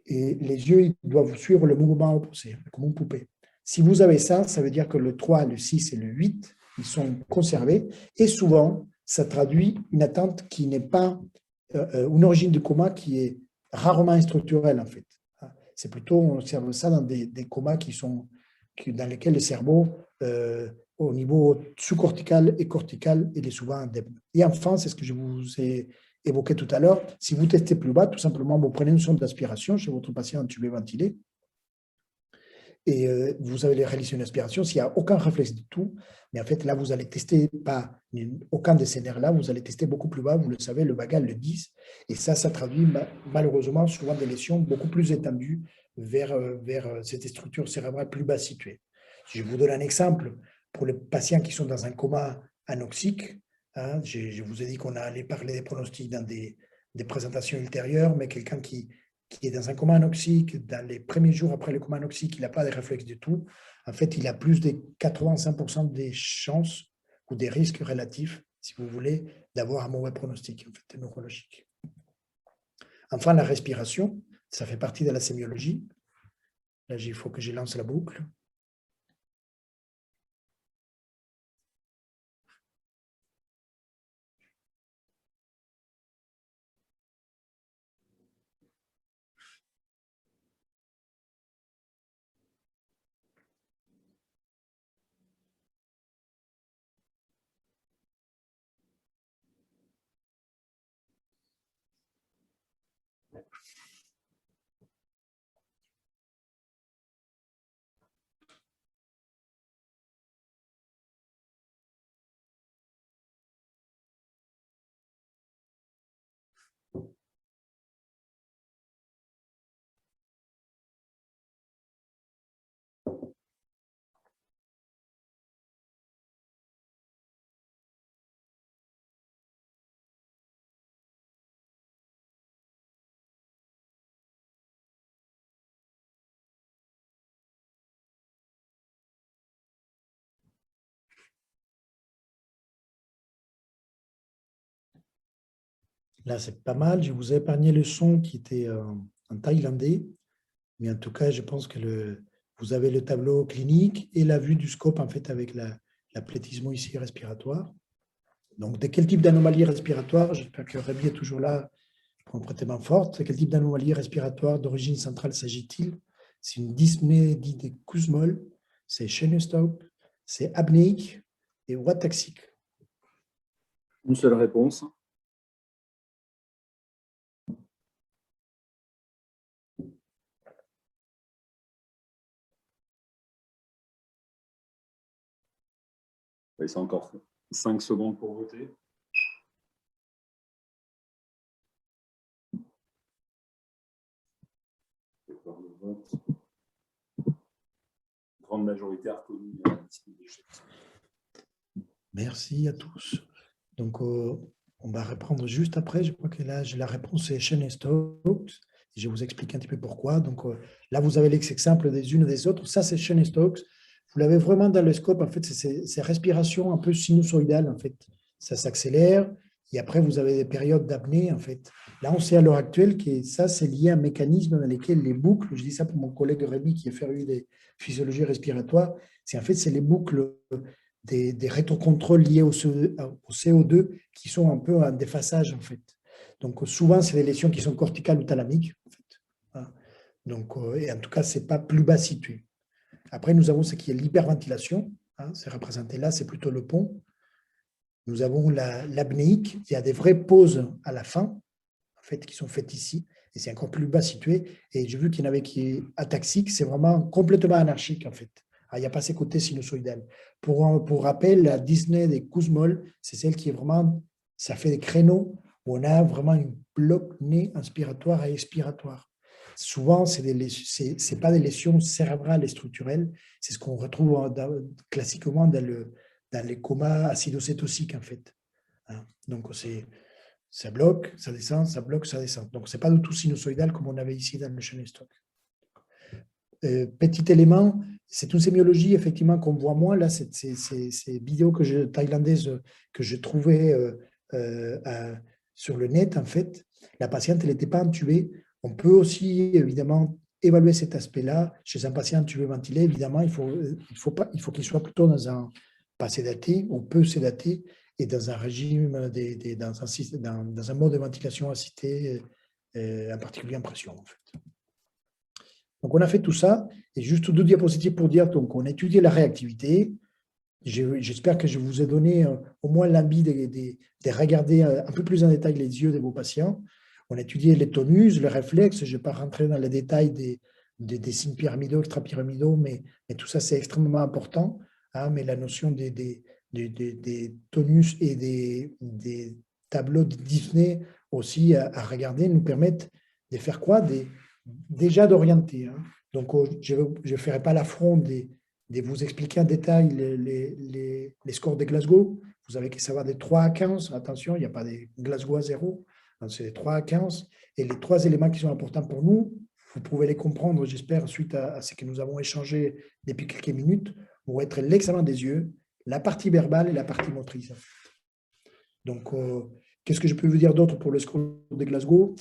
et les yeux ils doivent suivre le mouvement opposé, comme une poupée. Si vous avez ça, ça veut dire que le 3, le 6 et le 8, ils sont conservés, et souvent, ça traduit une attente qui n'est pas une origine du coma qui est rarement structurelle, en fait. C'est plutôt, on observe ça dans des comas dans lesquels le cerveau, au niveau sous-cortical et cortical, il est souvent indemne. Et enfin, c'est ce que je vous ai évoqué tout à l'heure, si vous testez plus bas, tout simplement, vous prenez une sonde d'aspiration chez votre patient intubé ventilé, et vous allez réaliser une aspiration s'il n'y a aucun réflexe du tout. Mais en fait, là, vous allez tester pas aucun de ces nerfs-là, vous allez tester beaucoup plus bas, vous le savez, le vagal, le 10. Et ça traduit malheureusement souvent des lésions beaucoup plus étendues vers cette structure cérébrale plus bas située. Je vous donne un exemple pour les patients qui sont dans un coma anoxique. Hein, je vous ai dit qu'on allait parler des pronostics dans des présentations ultérieures, mais quelqu'un qui est dans un coma anoxique, dans les premiers jours après le coma anoxique, il n'a pas de réflexe du tout, en fait, il a plus de 85% des chances ou des risques relatifs, si vous voulez, d'avoir un mauvais pronostic en fait, neurologique. Enfin, la respiration, ça fait partie de la sémiologie. Là, il faut que je lance la boucle. Là, c'est pas mal. Je vous ai épargné le son qui était en thaïlandais. Mais en tout cas, je pense que vous avez le tableau clinique et la vue du scope, en fait, avec l'aplatisme ici respiratoire. Donc, de quel type d'anomalie respiratoire? J'espère que Rémi est toujours là pour un prêter main forte. De quel type d'anomalie respiratoire d'origine centrale s'agit-il? C'est une dyspnée dite de Kussmaul, c'est Cheyne-Stokes, c'est apnéique et ou ataxique. Une seule réponse. C'est encore 5 secondes pour voter. Grande majorité a reconnu la dyspnée d'échec. Merci à tous. Donc, on va reprendre juste après. Je crois que là, la réponse est Cheyne-Stokes. Je vais vous expliquer un petit peu pourquoi. Donc, là, vous avez l'exemple des unes et des autres. Ça, c'est Cheyne-Stokes. Vous l'avez vraiment dans le scope. En fait, c'est ces respirations un peu sinusoïdales. En fait, ça s'accélère. Et après, vous avez des périodes d'apnée. En fait, là, on sait à l'heure actuelle que ça, c'est lié à un mécanisme dans lequel les boucles, je dis ça pour mon collègue Rémi qui est féru des physiologies respiratoires, c'est les boucles des rétrocontrôles liés au CO2 qui sont un peu en déphasage, en fait. Donc, souvent, c'est des lésions qui sont corticales ou thalamiques, en fait. Donc, et en tout cas, ce n'est pas plus bas situé. Après, nous avons ce qui est l'hyperventilation. C'est représenté là, c'est plutôt le pont. Nous avons l'apnéique. Il y a des vraies pauses à la fin, en fait, qui sont faites ici. Et c'est encore plus bas situé. Et j'ai vu qu'il y en avait qui est ataxique. C'est vraiment complètement anarchique, en fait. Il n'y a pas ces côtés sinusoïdales. Pour rappel, la Disney des Kussmaul, c'est celle qui est vraiment, ça fait des créneaux où on a vraiment une bloc-nez inspiratoire et expiratoire. Souvent, ce n'est pas des lésions cérébrales et structurelles, c'est ce qu'on retrouve classiquement dans les comas acidocétosiques, en fait. Hein. Donc, ça bloque, ça descend, ça bloque, ça descend. Donc, ce n'est pas du tout sinusoïdal comme on avait ici dans le Cheyne-Stokes. Petit élément, c'est une sémiologie effectivement qu'on voit moins. Là, ces vidéos thaïlandaises que je trouvais sur le net, en fait, la patiente, elle n'était pas intubée. On peut aussi, évidemment, évaluer cet aspect-là. Chez un patient intubé ventilé, évidemment, il faut qu'il soit plutôt dans un pas sédaté ou peu sédaté et dans un régime, dans un mode de ventilation assistée, en particulier en pression, en fait. Donc, on a fait tout ça, et juste 2 diapositives pour dire, donc, on a étudié la réactivité. J'espère que je vous ai donné au moins l'envie de regarder un peu plus en détail les yeux de vos patients. On a étudié les tonus, le réflexe. Je ne vais pas rentrer dans les détails des signes pyramidaux, extrapyramidaux, mais tout ça, c'est extrêmement important. Hein, mais la notion des tonus et des tableaux de Disney aussi à regarder nous permettent de faire quoi? Déjà d'orienter. Hein. Donc, je ne ferai pas l'affront de vous expliquer en détail les scores de Glasgow. Vous avez qu'à savoir des 3 à 15. Attention, il n'y a pas des Glasgow à 0. C'est des 3 à 15. Et les 3 éléments qui sont importants pour nous, vous pouvez les comprendre, j'espère, suite à ce que nous avons échangé depuis quelques minutes, vont être l'examen des yeux, la partie verbale et la partie motrice. Donc, qu'est-ce que je peux vous dire d'autre pour le score de Glasgow?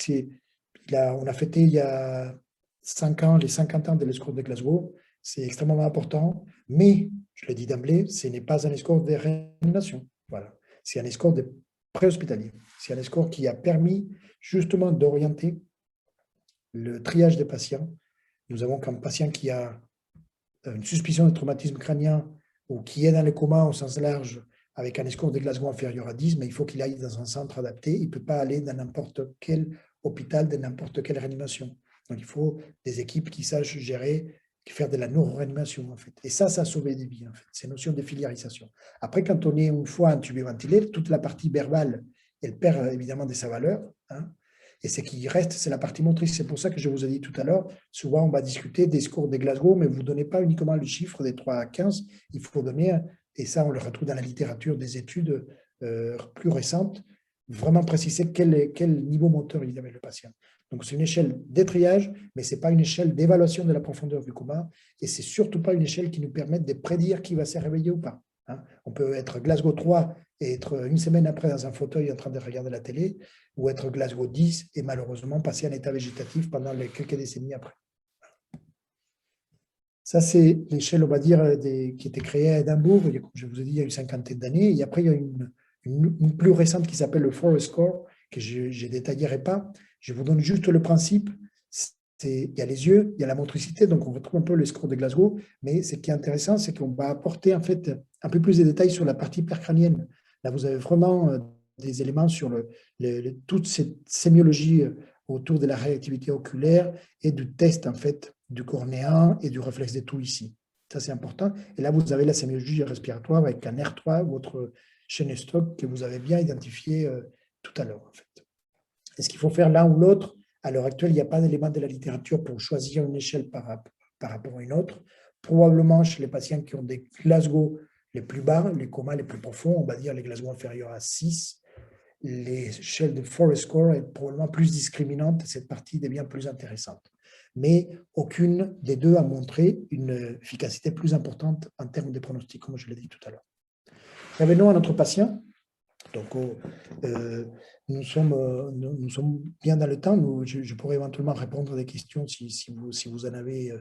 On a fêté il y a 5 ans les 50 ans de l'escore de Glasgow. C'est extrêmement important, mais, je l'ai dit d'emblée, ce n'est pas un escore de réanimation. Voilà. C'est un escore de préhospitalier. C'est un escore qui a permis justement d'orienter le triage des patients. Nous avons qu'un patient qui a une suspicion de traumatisme crânien ou qui est dans le coma au sens large avec un escore de Glasgow inférieur à 10, mais il faut qu'il aille dans un centre adapté. Il ne peut pas aller dans n'importe quel hôpital, de n'importe quelle réanimation. Donc, il faut des équipes qui sachent gérer, faire de la neuroréanimation, en fait. Et ça a sauvé des vies, en fait, ces notions de filiarisation. Après, quand on est une fois intubé ventilé, toute la partie verbale, elle perd évidemment de sa valeur. Hein, et ce qui reste, c'est la partie motrice. C'est pour ça que je vous ai dit tout à l'heure, souvent on va discuter des scores de Glasgow, mais vous ne donnez pas uniquement le chiffre des 3 à 15, il faut donner, et ça on le retrouve dans la littérature des études plus récentes, vraiment préciser quel niveau moteur il avait le patient. Donc c'est une échelle d'étriage, mais ce n'est pas une échelle d'évaluation de la profondeur du coma, et ce n'est surtout pas une échelle qui nous permette de prédire qui va se réveiller ou pas. Hein. On peut être Glasgow 3 et être une semaine après dans un fauteuil en train de regarder la télé, ou être Glasgow 10 et malheureusement passer en état végétatif pendant les quelques décennies après. Ça, c'est l'échelle, on va dire, qui était créée à Édimbourg, comme je vous ai dit, il y a une cinquantaine d'années. Et après, il y a une plus récente qui s'appelle le Forest Score, que je ne détaillerai pas. Je vous donne juste le principe. Il y a les yeux, il y a la motricité, donc on retrouve un peu le score de Glasgow, mais ce qui est intéressant, c'est qu'on va apporter en fait un peu plus de détails sur la partie percrânienne. Là, vous avez vraiment des éléments sur toute cette sémiologie autour de la réactivité oculaire et du test en fait du cornéen et du réflexe des toux ici. Ça, c'est important. Et là, vous avez la sémiologie respiratoire avec un R3, votre Cheyne-Stokes que vous avez bien identifié tout à l'heure. En fait. Est-ce qu'il faut faire l'un ou l'autre? À l'heure actuelle, il n'y a pas d'élément de la littérature pour choisir une échelle par rapport à une autre. Probablement, chez les patients qui ont des Glasgow les plus bas, les comas les plus profonds, on va dire les Glasgow inférieurs à 6, l'échelle de Forest Score est probablement plus discriminante et cette partie devient plus intéressante. Mais aucune des deux a montré une efficacité plus importante en termes de pronostic, comme je l'ai dit tout à l'heure. Revenons à notre patient. Donc, nous sommes bien dans le temps. Je pourrais éventuellement répondre à des questions si vous en avez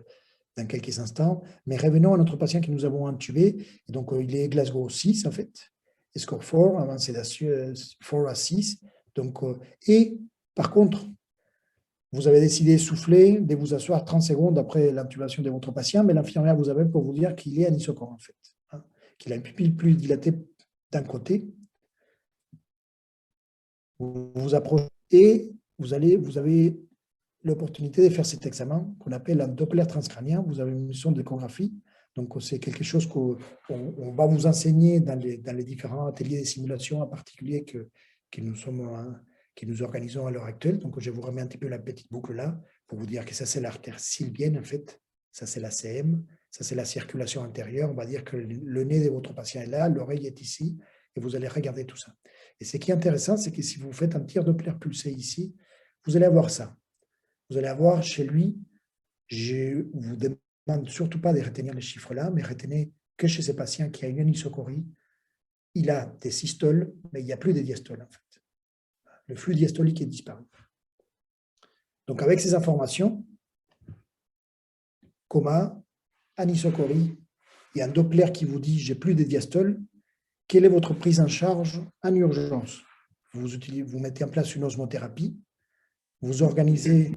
dans quelques instants. Mais revenons à notre patient que nous avons intubé. Et donc, il est Glasgow 6, en fait. Et score 4, avancé d'assurance 4 à 6. Donc, et par contre, vous avez décidé de souffler, de vous asseoir 30 secondes après l'intubation de votre patient, mais l'infirmière vous appelle pour vous dire qu'il est anisocor, en fait. Hein, qu'il a une pupille plus dilatée d'un côté. Vous vous approchez et vous avez l'opportunité de faire cet examen qu'on appelle un Doppler transcrânien. Vous avez une mission d'échographie. Donc, c'est quelque chose qu'on va vous enseigner dans les différents ateliers de simulation en particulier que nous organisons à l'heure actuelle. Donc, je vous remets un petit peu la petite boucle là pour vous dire que ça, c'est l'artère sylvienne, en fait. Ça, c'est la CM. Ça, c'est la circulation intérieure. On va dire que le nez de votre patient est là, l'oreille est ici, et vous allez regarder tout ça. Et ce qui est intéressant, c'est que si vous faites un tir Doppler pulsé ici, vous allez avoir ça. Vous allez avoir chez lui, je ne vous demande surtout pas de retenir les chiffres là, mais retenez que chez ces patients qui a une anisocorie, il a des systoles, mais il n'y a plus de diastoles en fait. Le flux diastolique est disparu. Donc avec ces informations, coma, anisocorie, et un Doppler qui vous dit j'ai plus de diastoles, quelle est votre prise en charge en urgence? Vous mettez en place une osmothérapie, vous organisez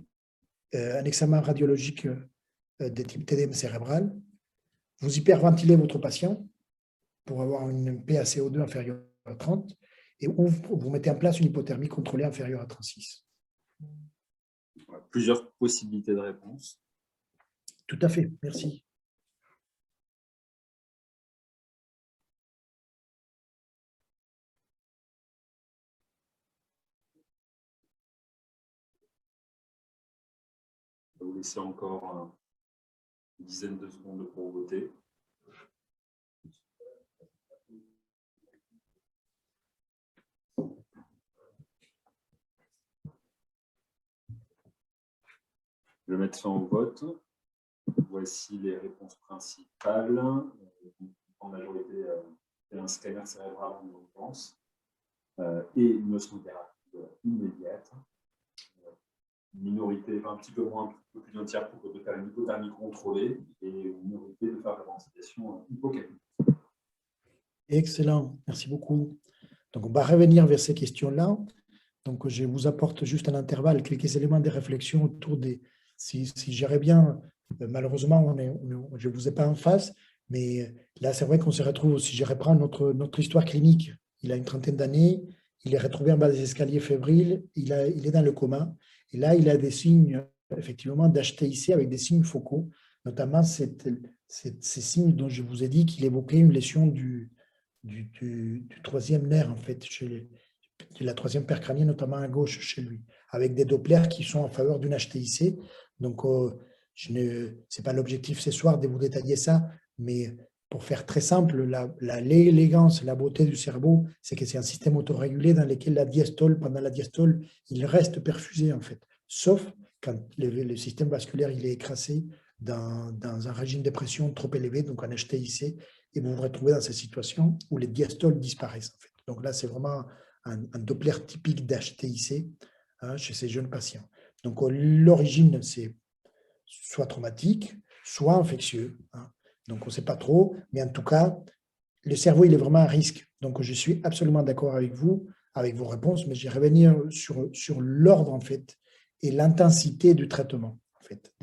un examen radiologique de type TDM cérébral, vous hyperventilez votre patient pour avoir une PaCO2 inférieure à 30 et vous mettez en place une hypothermie contrôlée inférieure à 36. Plusieurs possibilités de réponse. Tout à fait, merci. Je vais vous laisser encore une dizaine de secondes pour voter. Je vais mettre fin au vote. Voici les réponses principales. En majorité, c'est un scanner cérébral en urgence et une osmothérapie immédiate. Une minorité, un petit peu moins, un peu plus d'un tiers pour de faire une hypothermie contrôlée et une minorité de faire la ventilation hypocapnique. Excellent, merci beaucoup. Donc, on va revenir vers ces questions-là. Donc, je vous apporte juste un intervalle, quelques éléments de réflexion autour des… Si j'irais bien, malheureusement, je ne vous ai pas en face, mais là, c'est vrai qu'on se retrouve, si je reprends notre histoire clinique, il a une trentaine d'années, il est retrouvé en bas des escaliers fébriles, il est dans le coma, et là, il a des signes, effectivement, d'HTIC avec des signes focaux, notamment ces signes dont je vous ai dit qu'il évoquait une lésion du troisième nerf, en fait, chez la troisième paire crânienne, notamment à gauche chez lui, avec des Dopplers qui sont en faveur d'une HTIC. Donc, ce n'est pas l'objectif ce soir de vous détailler ça, mais pour faire très simple, l'élégance, la beauté du cerveau, c'est que c'est un système autorégulé dans lequel la diastole, pendant la diastole, il reste perfusé en fait, sauf quand le système vasculaire il est écrasé dans un régime de pression trop élevé, donc en HTIC, et vous vous retrouvez dans cette situation où les diastoles disparaissent en fait. Donc là, c'est vraiment un Doppler typique d'HTIC chez ces jeunes patients. Donc l'origine, c'est soit traumatique, soit infectieux. Donc on ne sait pas trop, mais en tout cas, le cerveau, il est vraiment à risque. Donc je suis absolument d'accord avec vous, avec vos réponses, mais je vais revenir sur l'ordre en fait et l'intensité du traitement en fait.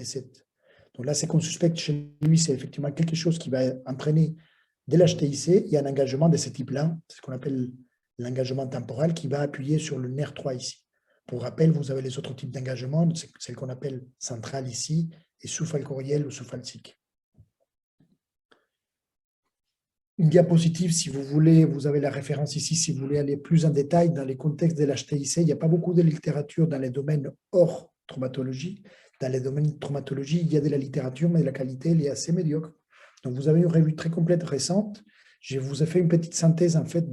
Donc là, c'est qu'on suspecte chez lui, c'est effectivement quelque chose qui va entraîner dès l'HTIC, il y a un engagement de ce type-là, c'est ce qu'on appelle l'engagement temporal qui va appuyer sur le nerf 3 ici. Pour rappel, vous avez les autres types d'engagement, c'est celle qu'on appelle centrale ici et sous-falcoriel ou sous-falcique. Une diapositive, si vous voulez, vous avez la référence ici, si vous voulez aller plus en détail dans les contextes de l'HTIC. Il n'y a pas beaucoup de littérature dans les domaines hors traumatologie. Dans les domaines de traumatologie, il y a de la littérature, mais la qualité elle est assez médiocre. Donc, vous avez une revue très complète récente. Je vous ai fait une petite synthèse, en fait,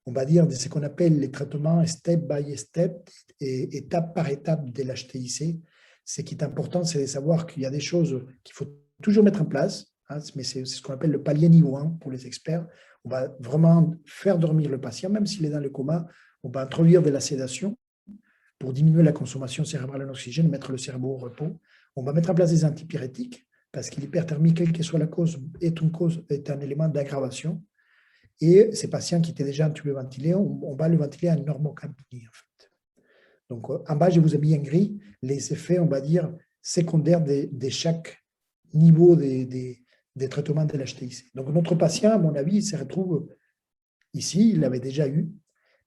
on va dire, de ce qu'on appelle les traitements step by step et étape par étape de l'HTIC. Ce qui est important, c'est de savoir qu'il y a des choses qu'il faut toujours mettre en place, mais c'est ce qu'on appelle le palier niveau 1 pour les experts. On va vraiment faire dormir le patient, même s'il est dans le coma. On va introduire de la sédation pour diminuer la consommation cérébrale en oxygène, mettre le cerveau au repos. On va mettre en place des antipyrétiques, parce que l'hyperthermie, quelle que soit la cause, est un élément d'aggravation. Et ces patients qui étaient déjà intubés ventilés, on va le ventiler en normocampanie, en fait. Donc, en bas, je vous ai mis en gris les effets, on va dire, secondaires de chaque niveau des traitements de l'HTIC. Donc, notre patient, à mon avis, il se retrouve ici, il l'avait déjà eu,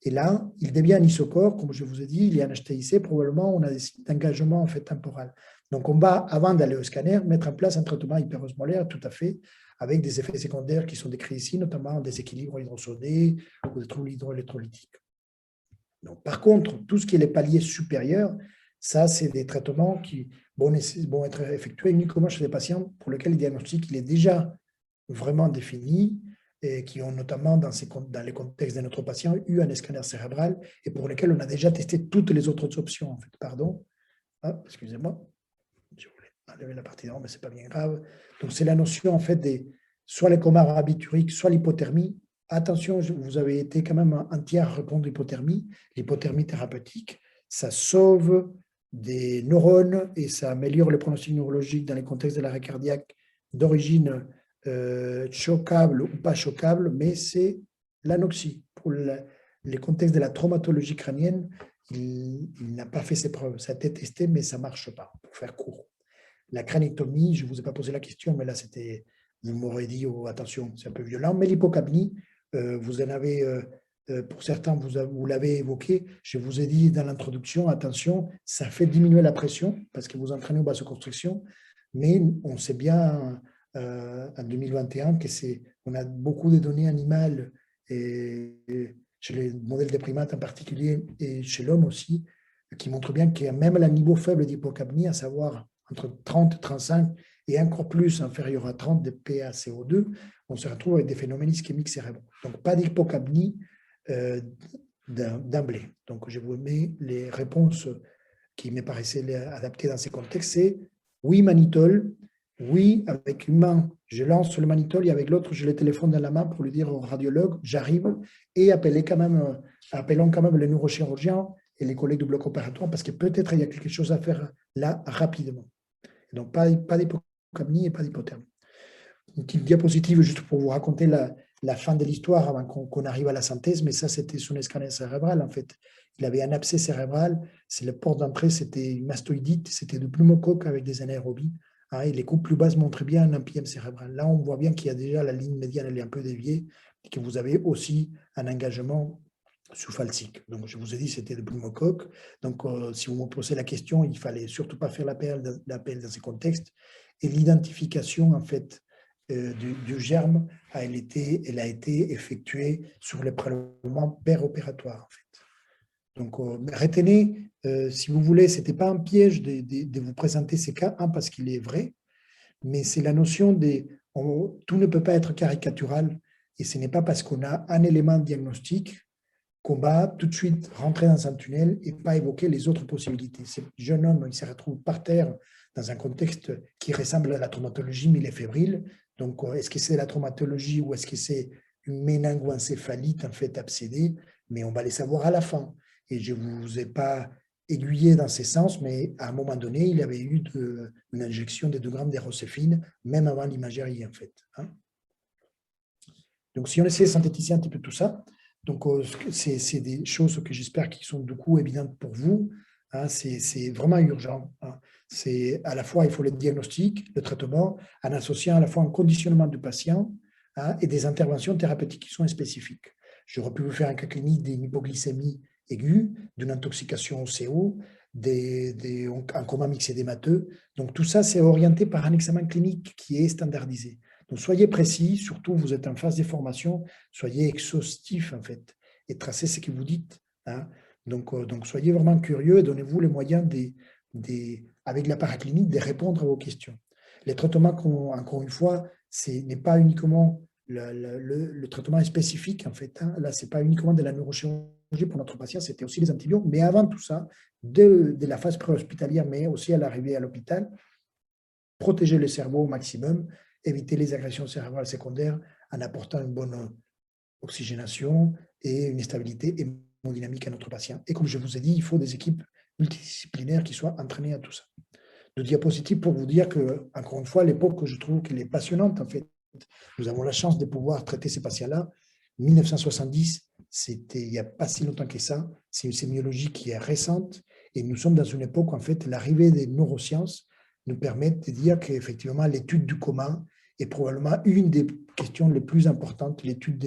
et là, il devient un isocore, comme je vous ai dit, il est en HTIC, probablement on a des signes d'engagement en fait temporal. Donc, on va, avant d'aller au scanner, mettre en place un traitement hyperosmolaire, tout à fait, avec des effets secondaires qui sont décrits ici, notamment des déséquilibre hydrosodé ou des troubles hydroélectrolytiques. Donc, par contre, tout ce qui est les paliers supérieurs, Ça, c'est des traitements qui vont être effectués uniquement chez des patients pour lesquels le diagnostic il est déjà vraiment définis et qui ont notamment, dans les contextes de notre patient, eu un scanner cérébral et pour lesquels on a déjà testé toutes les autres options. En fait. Pardon, excusez-moi, je voulais enlever la partie d'avant, mais ce n'est pas bien grave. Donc, c'est la notion, en fait, des soit les comas barbituriques, soit l'hypothermie. Attention, vous avez été quand même un tiers à répondre hypothermie. L'hypothermie thérapeutique, ça sauve des neurones et ça améliore le pronostic neurologique dans les contextes de l'arrêt cardiaque d'origine choquable ou pas choquable, mais c'est l'anoxie. Pour les contextes de la traumatologie crânienne, il n'a pas fait ses preuves. Ça a été testé, mais ça ne marche pas, pour faire court. La crânictomie, je ne vous ai pas posé la question, mais là, vous m'aurez dit, oh, attention, c'est un peu violent. Mais l'hypocapnie, vous en avez, pour certains, vous l'avez évoqué. Je vous ai dit dans l'introduction, attention, ça fait diminuer la pression parce que vous entraînez aux vasoconstrictions, mais on sait bien en 2021 on a beaucoup de données animales et chez les modèles des primates en particulier et chez l'homme aussi, qui montrent bien qu'il y a même à un niveau faible d'hypocapnie, à savoir entre 30 et 35 et encore plus inférieur à 30 de PaCO2, on se retrouve avec des phénomènes ischémiques cérébraux. Donc, pas d'hypocapnie d'emblée. Donc, je vous mets les réponses qui me paraissaient adaptées dans ces contextes. C'est oui, manitol. Oui, avec une main, je lance le manitol et avec l'autre, je le téléphone dans la main pour lui dire au radiologue, j'arrive, et appelons quand même les neurochirurgiens et les collègues du bloc opératoire parce que peut-être il y a quelque chose à faire là rapidement. Donc, pas d'hypocapnie et pas d'hypothermie. Une petite diapositive juste pour vous raconter la fin de l'histoire avant qu'on arrive à la synthèse, mais ça, c'était son scanner cérébral, en fait. Il avait un abcès cérébral, c'est le port d'entrée, c'était une mastoïdite, c'était de pneumocoque avec des anaérobies. Et les coupes plus basses montraient bien un IPM cérébral. Là, on voit bien qu'il y a déjà la ligne médiane, elle est un peu déviée, et que vous avez aussi un engagement sous-falsique. Donc, je vous ai dit, c'était de pneumocoque. Donc, si vous me posez la question, il ne fallait surtout pas faire l'appel dans ces contextes. Et l'identification, en fait, du germe, elle a été effectuée sur les prélèvements péropératoires, en fait. Donc, retenez, si vous voulez, ce n'était pas un piège de vous présenter ces cas, parce qu'il est vrai, mais c'est la notion tout ne peut pas être caricatural, et ce n'est pas parce qu'on a un élément diagnostique qu'on va tout de suite rentrer dans un tunnel et pas évoquer les autres possibilités. Ce jeune homme, il se retrouve par terre dans un contexte qui ressemble à la traumatologie, mais il est fébrile. Donc, est-ce que c'est la traumatologie ou est-ce que c'est une méningoencéphalite en fait abcédée? Mais on va les savoir à la fin. Et je ne vous ai pas aiguillé dans ces sens, mais à un moment donné, il avait eu une injection de 2 grammes d'érocéphine, même avant l'imagerie, en fait. Donc, si on essaie de synthétiser un petit peu tout ça, donc c'est des choses que j'espère qui sont du coup évidentes pour vous. C'est vraiment urgent. C'est à la fois, il faut le diagnostic, le traitement, en associant à la fois un conditionnement du patient et des interventions thérapeutiques qui sont spécifiques. J'aurais pu vous faire un cas clinique d'une hypoglycémie aiguë, d'une intoxication au CO, un coma myxédémateux. Donc tout ça, c'est orienté par un examen clinique qui est standardisé. Donc, soyez précis, surtout vous êtes en phase de formation, soyez exhaustif en fait, et tracez ce que vous dites. Donc, soyez vraiment curieux et donnez-vous les moyens, avec la paraclinique, de répondre à vos questions. Les traitements, encore une fois, ce n'est pas uniquement le traitement est spécifique en fait. Là, ce n'est pas uniquement de la neurochirurgie pour notre patient, c'était aussi les antibiotiques, mais avant tout ça, de la phase préhospitalière, mais aussi à l'arrivée à l'hôpital, protéger le cerveau au maximum, éviter les agressions cérébrales secondaires en apportant une bonne oxygénation et une stabilité hémodynamique à notre patient. Et comme je vous ai dit, il faut des équipes multidisciplinaires qui soient entraînées à tout ça. De diapositives pour vous dire que, encore une fois, l'époque, je trouve qu'elle est passionnante. En fait, nous avons la chance de pouvoir traiter ces patients-là. 1970, c'était il n'y a pas si longtemps que ça. C'est une sémiologie qui est récente et nous sommes dans une époque où, en fait, l'arrivée des neurosciences nous permet de dire qu'effectivement, l'étude du coma est probablement une des questions les plus importantes, l'étude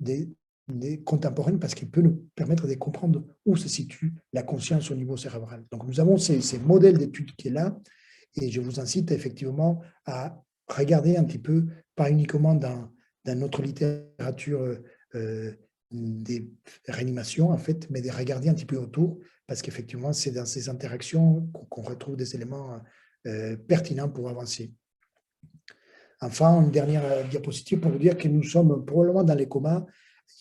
des contemporaines, parce qu'il peut nous permettre de comprendre où se situe la conscience au niveau cérébral. Donc, nous avons ces modèles d'études qui est là, et je vous incite effectivement à regarder un petit peu, pas uniquement dans notre littérature des réanimations, en fait, mais de regarder un petit peu autour, parce qu'effectivement, c'est dans ces interactions qu'on retrouve des éléments pertinents pour avancer. Enfin, une dernière diapositive pour vous dire que nous sommes probablement dans les comas.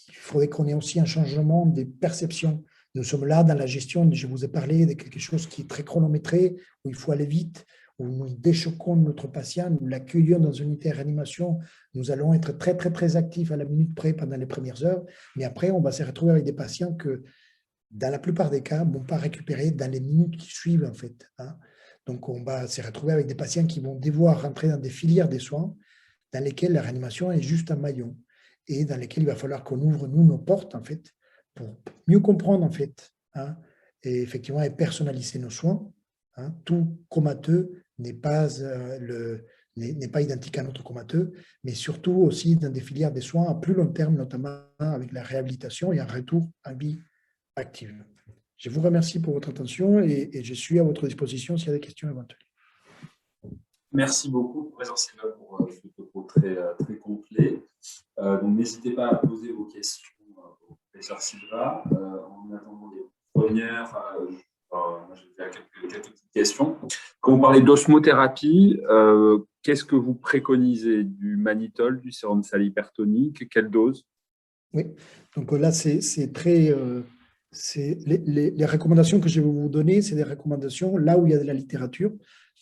Il faudrait qu'on ait aussi un changement des perceptions. Nous sommes là dans la gestion, je vous ai parlé de quelque chose qui est très chronométré, où il faut aller vite, où nous déchoquons notre patient, nous l'accueillons dans une unité de réanimation, nous allons être très, très, très actifs à la minute près pendant les premières heures, mais après, on va se retrouver avec des patients que, dans la plupart des cas, ne vont pas récupérer dans les minutes qui suivent, en fait. Donc, on va se retrouver avec des patients qui vont devoir rentrer dans des filières des soins dans lesquelles la réanimation est juste un maillon et dans lesquelles il va falloir qu'on ouvre, nous, nos portes, en fait, pour mieux comprendre, en fait, et effectivement, et personnaliser nos soins. Tout comateux n'est pas, n'est pas identique à un autre comateux, mais surtout aussi dans des filières des soins à plus long terme, notamment avec la réhabilitation et un retour à vie active. Je vous remercie pour votre attention et je suis à votre disposition s'il y a des questions éventuelles. Merci beaucoup, professeur Silva, pour ce propos très, très complet. Donc, n'hésitez pas à poser vos questions au professeur Silva. En attendant les premières, moi, j'ai quelques petites questions. Quand vous parlez d'osmothérapie, qu'est-ce que vous préconisez? Du mannitol, du sérum sal hypertonique? Quelle dose? Oui, donc là, c'est très. Les recommandations que je vais vous donner, c'est des recommandations là où il y a de la littérature.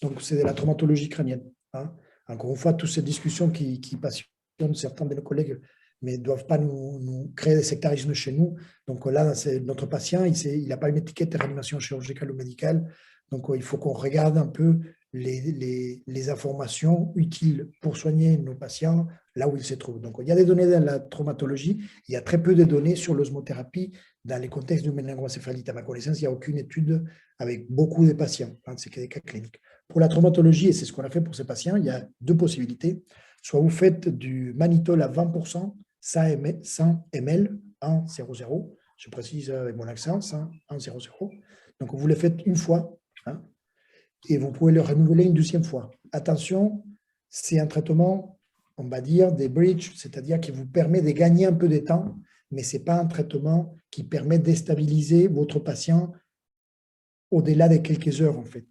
Donc, c'est de la traumatologie crânienne. Encore une fois, toutes ces discussions qui passionnent certains de nos collègues, mais ne doivent pas nous créer des sectarismes chez nous. Donc là, c'est notre patient, il n'a pas une étiquette de réanimation chirurgicale ou médicale. Donc, il faut qu'on regarde un peu les informations utiles pour soigner nos patients là où ils se trouvent. Donc, il y a des données dans la traumatologie, il y a très peu de données sur l'osmothérapie dans les contextes de méningoencéphalite. À ma connaissance, il n'y a aucune étude avec beaucoup de patients. C'est que des cas cliniques. Pour la traumatologie, et c'est ce qu'on a fait pour ces patients, il y a deux possibilités. Soit vous faites du mannitol à 20%, 100 ml, 1,00, je précise avec mon accent, 1,00. Donc, vous le faites une fois, et vous pouvez le renouveler une deuxième fois. Attention, c'est un traitement, on va dire, des bridges, c'est-à-dire qui vous permet de gagner un peu de temps, mais ce n'est pas un traitement qui permet de stabiliser votre patient au-delà de quelques heures, en fait.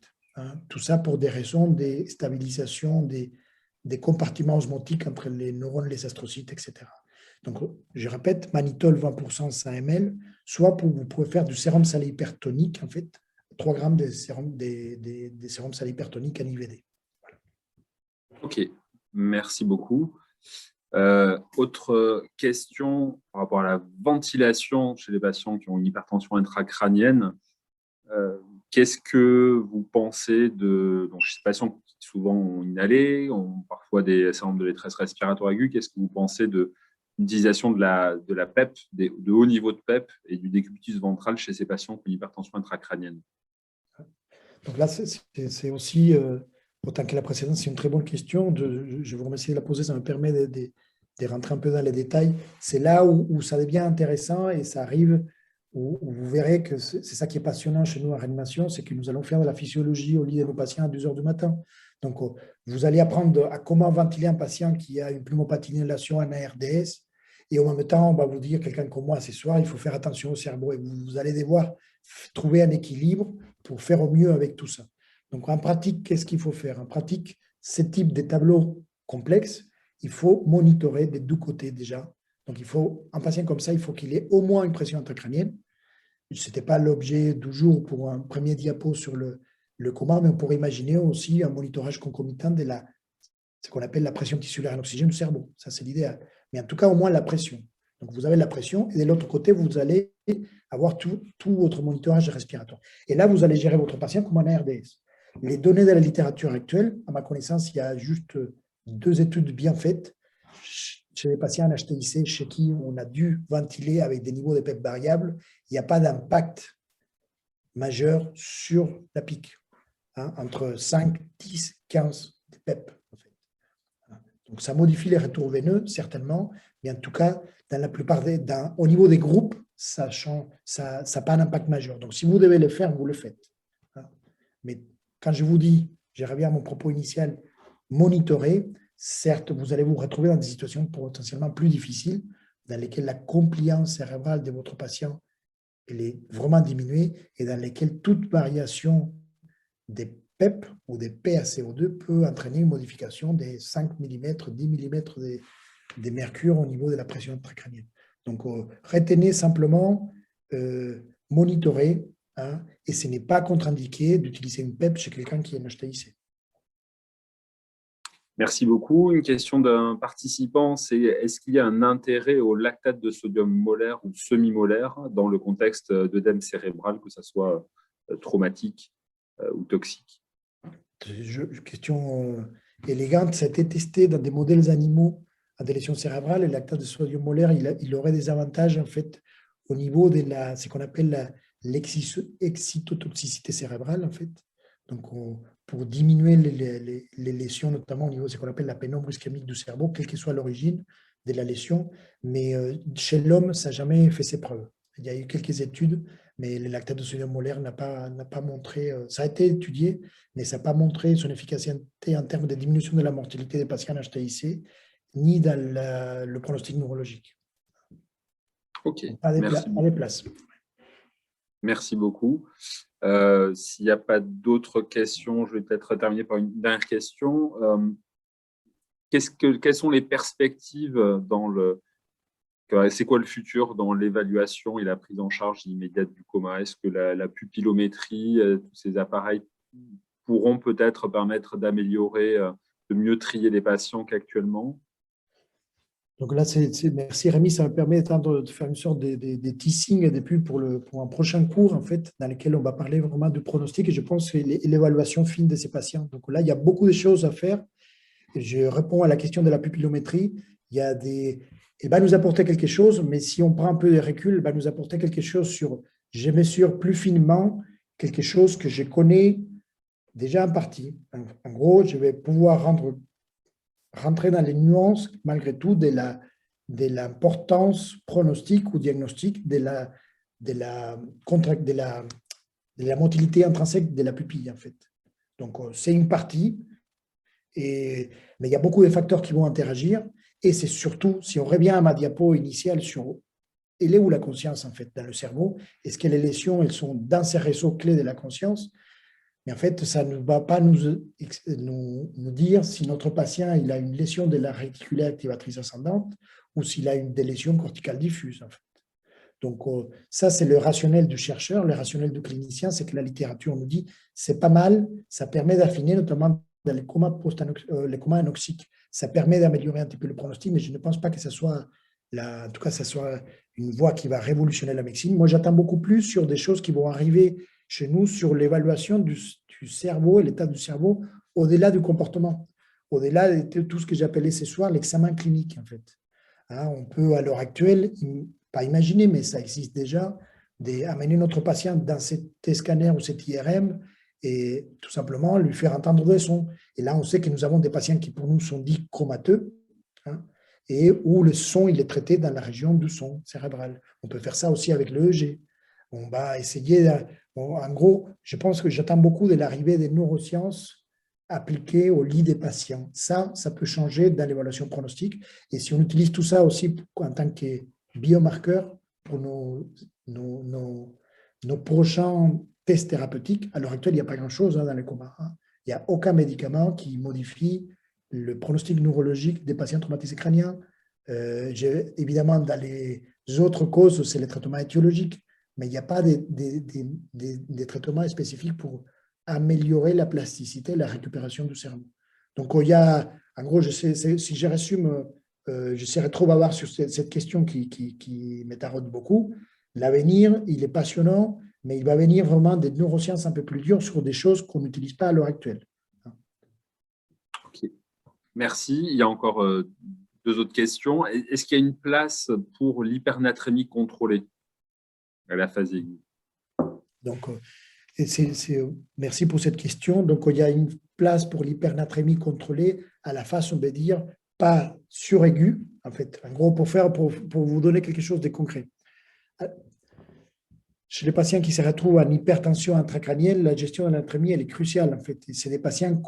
Tout ça pour des raisons de stabilisation des compartiments osmotiques entre les neurones, les astrocytes, etc. Donc, je répète, mannitol 20%, 100 ml, soit vous pouvez faire du sérum salé hypertonique, en fait, 3 grammes de sérum, des sérums salés hypertoniques en IVD. Voilà. Ok, merci beaucoup. Autre question par rapport à la ventilation chez les patients qui ont une hypertension intracrânienne. Qu'est-ce que vous pensez de donc, ces patients qui souvent ont inhalé, ont parfois des syndromes de détresse respiratoire aiguë, qu'est-ce que vous pensez de l'utilisation de la PEP, de haut niveau de PEP et du décubitus ventral chez ces patients qui ont une hypertension intracrânienne? Donc là, c'est aussi, autant que la précédente, c'est une très bonne question. Je vous remercie de la poser, ça me permet de rentrer un peu dans les détails. C'est là où ça devient intéressant et ça arrive où vous verrez que c'est ça qui est passionnant chez nous en réanimation, c'est que nous allons faire de la physiologie au lit de nos patients à 2 heures du matin. Donc, vous allez apprendre à comment ventiler un patient qui a une pneumopathie d'inhalation, un ARDS, et en même temps, on va vous dire, quelqu'un comme moi ce soir, il faut faire attention au cerveau, et vous allez devoir trouver un équilibre pour faire au mieux avec tout ça. Donc, en pratique, qu'est-ce qu'il faut faire? En pratique, ce type de tableau complexe, il faut monitorer des deux côtés déjà. Donc, un patient comme ça, il faut qu'il ait au moins une pression intracrânienne. Ce n'était pas l'objet du jour pour un premier diapo sur le coma, mais on pourrait imaginer aussi un monitorage concomitant de ce qu'on appelle la pression tissulaire en oxygène du cerveau. Ça, c'est l'idéal. Mais en tout cas, au moins la pression. Donc, vous avez la pression et de l'autre côté, vous allez avoir tout votre monitorage respiratoire. Et là, vous allez gérer votre patient comme un ARDS. Les données de la littérature actuelle, à ma connaissance, il y a juste 2 études bien faites chez les patients en HTIC chez qui on a dû ventiler avec des niveaux de PEP variables. Il n'y a pas d'impact majeur sur la pique, entre 5, 10, 15 de PEP. En fait. Donc, ça modifie les retours veineux, certainement, mais en tout cas, dans la plupart au niveau des groupes, ça n'a pas un impact majeur. Donc, si vous devez le faire, vous le faites. Mais quand je vous dis, je reviens à mon propos initial, monitorer, certes, vous allez vous retrouver dans des situations potentiellement plus difficiles dans lesquels la compliance cérébrale de votre patient elle est vraiment diminuée et dans lesquels toute variation des PEP ou des PaCO2 peut entraîner une modification des 5 mm, 10 mm des mercures au niveau de la pression intracrânienne. Donc, retenez simplement, monitorer, hein, et ce n'est pas contre-indiqué d'utiliser une PEP chez quelqu'un qui a un HTIC. Merci beaucoup. Une question d'un participant, c'est est-ce qu'il y a un intérêt au lactate de sodium molaire ou semi-molaire dans le contexte d'œdème cérébral, que ce soit traumatique ou toxique? Question élégante, ça a été testé dans des modèles animaux à des lésions cérébrales. Le lactate de sodium molaire, il aurait des avantages en fait au niveau de ce qu'on appelle l'excitotoxicité cérébrale en fait. Donc, pour diminuer les lésions, notamment au niveau de ce qu'on appelle la pénombre ischémique du cerveau, quelle que soit l'origine de la lésion. Mais chez l'homme, ça n'a jamais fait ses preuves. Il y a eu quelques études, mais le lactate de sodium molaire n'a pas montré, ça a été étudié, mais ça n'a pas montré son efficacité en termes de diminution de la mortalité des patients en HTIC, ni dans le pronostic neurologique. Ok, Pas merci des places. Merci beaucoup. S'il n'y a pas d'autres questions, je vais peut-être terminer par une dernière question. Quelles sont les perspectives c'est quoi le futur dans l'évaluation et la prise en charge immédiate du coma? Est-ce que la pupillométrie, tous ces appareils pourront peut-être permettre d'améliorer, de mieux trier les patients qu'actuellement? Donc là, merci Rémi, ça me permet de faire une sorte de teasing et des pubs pour un prochain cours, en fait, dans lequel on va parler vraiment du pronostic et je pense que l'évaluation fine de ces patients. Donc là, il y a beaucoup de choses à faire. Je réponds à la question de la pupillométrie. Elle va nous apporter quelque chose, mais si on prend un peu de recul, elle va nous apporter quelque chose je mesure plus finement quelque chose que je connais déjà en partie. En gros, je vais pouvoir rentrer dans les nuances, malgré tout, de l'importance pronostique ou diagnostique de la motilité intrinsèque de la pupille, en fait. Donc, c'est une partie, mais il y a beaucoup de facteurs qui vont interagir, et c'est surtout, si on revient à ma diapo initiale sur elle est où la conscience, en fait, dans le cerveau, est-ce que les lésions, elles sont dans ces réseaux clés de la conscience? Mais en fait, ça ne va pas nous dire si notre patient il a une lésion de la réticulaire activatrice ascendante ou s'il a des lésions corticales diffuses. En fait. Donc, ça, c'est le rationnel du chercheur. Le rationnel du clinicien, c'est que la littérature nous dit c'est pas mal, ça permet d'affiner, notamment dans les comas anoxiques. Ça permet d'améliorer un petit peu le pronostic, mais je ne pense pas que ça soit, en tout cas, ça soit une voie qui va révolutionner la médecine. Moi, j'attends beaucoup plus sur des choses qui vont arriver chez nous sur l'évaluation du cerveau et l'état du cerveau au-delà du comportement, au-delà de tout ce que j'appelais ce soir l'examen clinique, en fait. Hein, on peut, à l'heure actuelle, pas imaginer, mais ça existe déjà, d'amener notre patient dans cet scanner ou cet IRM et tout simplement lui faire entendre des sons. Et là, on sait que nous avons des patients qui, pour nous, sont dits comateux, hein, et où le son, il est traité dans la région du son cérébral. On peut faire ça aussi avec le EEG. On va essayer, en gros, je pense que j'attends beaucoup de l'arrivée des neurosciences appliquées au lit des patients. Ça peut changer dans l'évaluation pronostique. Et si on utilise tout ça aussi en tant que biomarqueur pour nos prochains tests thérapeutiques, à l'heure actuelle, il n'y a pas grand-chose dans les comas. Hein. Il n'y a aucun médicament qui modifie le pronostic neurologique des patients traumatisés crâniens. Évidemment, dans les autres causes, c'est les traitements étiologiques, mais il n'y a pas des traitements spécifiques pour améliorer la plasticité et la récupération du cerveau. Donc, il y a, en gros, si je résume, je serais trop bavard sur cette question qui me taraude beaucoup. L'avenir, il est passionnant, mais il va venir vraiment des neurosciences un peu plus dures sur des choses qu'on n'utilise pas à l'heure actuelle. Ok. Merci. Il y a encore deux autres questions. Est-ce qu'il y a une place pour l'hypernatrémie contrôlée à la phase aiguë? Donc, merci pour cette question. Donc, il y a une place pour l'hypernatrémie contrôlée à la phase, on va dire, pas suraiguë, en fait. En gros, pour vous donner quelque chose de concret. Chez les patients qui se retrouvent en hypertension intracrânienne, la gestion de l'atrémie, elle est cruciale, en fait. C'est des patients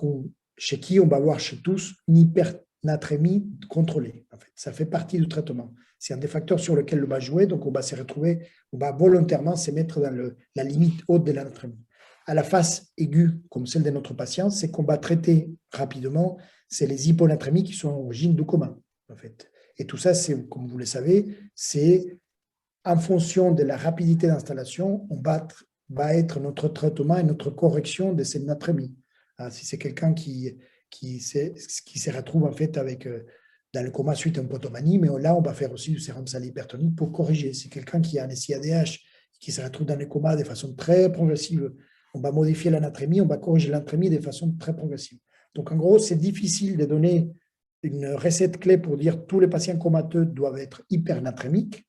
chez qui on va voir chez tous une hypernatrémie contrôlée. En fait. Ça fait partie du traitement. c'est un des facteurs sur lequel on va jouer. Donc, on va se retrouver, on va volontairement se mettre dans la limite haute de l'anatrémie. À la phase aiguë, comme celle de notre patient, c'est qu'on va traiter rapidement, c'est les hyponatrémies qui sont à l'origine du coma, en fait. Et tout ça, c'est, comme vous le savez, c'est en fonction de la rapidité d'installation, on va être notre traitement et notre correction de cette natrémie. Si c'est quelqu'un qui se retrouve en fait avec, dans le coma suite à une potomanie, mais là, on va faire aussi du sérum salé hypertonique pour corriger. C'est quelqu'un qui a un SIADH, qui se retrouve dans le coma de façon très progressive, on va modifier la natrémie, on va corriger l'anatrémie de façon très progressive. Donc, en gros, c'est difficile de donner une recette clé pour dire que tous les patients comateux doivent être hypernatrémiques.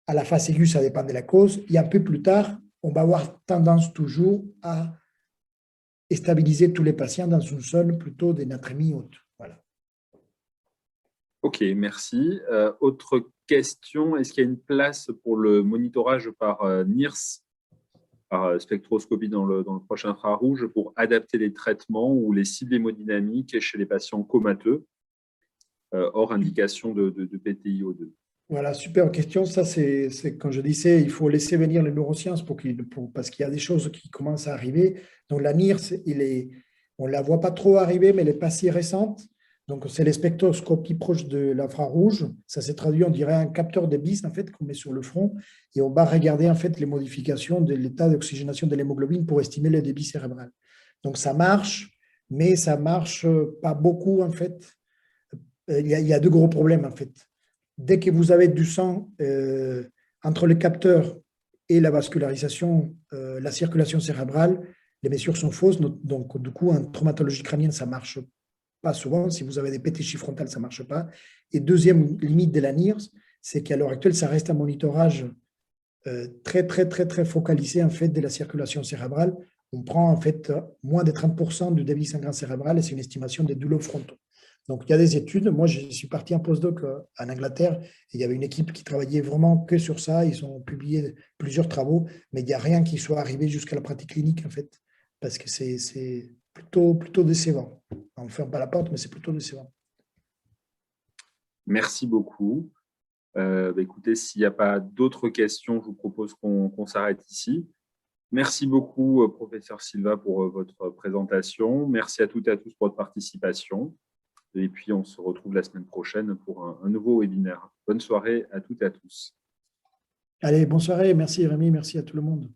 À la phase aiguë, ça dépend de la cause. Et un peu plus tard, on va avoir tendance toujours à stabiliser tous les patients dans une zone plutôt de natrémie haute. Voilà. Ok, merci. Autre question, est-ce qu'il y a une place pour le monitorage par NIRS, par spectroscopie dans le proche infrarouge, pour adapter les traitements ou les cibles hémodynamiques chez les patients comateux, hors indication de PTiO2? Voilà, super question. Ça, c'est quand je disais, il faut laisser venir les neurosciences parce qu'il y a des choses qui commencent à arriver. Donc, la NIRS, on ne la voit pas trop arriver, mais elle n'est pas si récente. Donc, c'est les spectroscopies proches de l'infrarouge. Ça s'est traduit, on dirait, un capteur de BIS, en fait, qu'on met sur le front. Et on va regarder, en fait, les modifications de l'état d'oxygénation de l'hémoglobine pour estimer le débit cérébral. Donc, ça marche, mais ça ne marche pas beaucoup, en fait. Il y a deux gros problèmes, en fait. Dès que vous avez du sang entre le capteur et la vascularisation, la circulation cérébrale, les mesures sont fausses. Donc, du coup, en traumatologie crânienne, ça ne marche pas souvent. Si vous avez des PTG frontales, ça ne marche pas. Et deuxième limite de la NIRS, c'est qu'à l'heure actuelle, ça reste un monitorage très, très, très, très focalisé en fait, de la circulation cérébrale. On prend en fait moins de 30% du débit sanguin cérébral et c'est une estimation des doulots frontaux. Donc, il y a des études. Moi, je suis parti en postdoc en Angleterre et il y avait une équipe qui travaillait vraiment que sur ça. Ils ont publié plusieurs travaux, mais il n'y a rien qui soit arrivé jusqu'à la pratique clinique, en fait, parce que c'est plutôt décevant. On ne ferme pas la porte, mais c'est plutôt décevant. Merci beaucoup. Écoutez, s'il n'y a pas d'autres questions, je vous propose qu'on s'arrête ici. Merci beaucoup, professeur Silva, pour votre présentation. Merci à toutes et à tous pour votre participation. Et puis, on se retrouve la semaine prochaine pour un nouveau webinaire. Bonne soirée à toutes et à tous. Allez, bonne soirée. Merci Rémi, merci à tout le monde.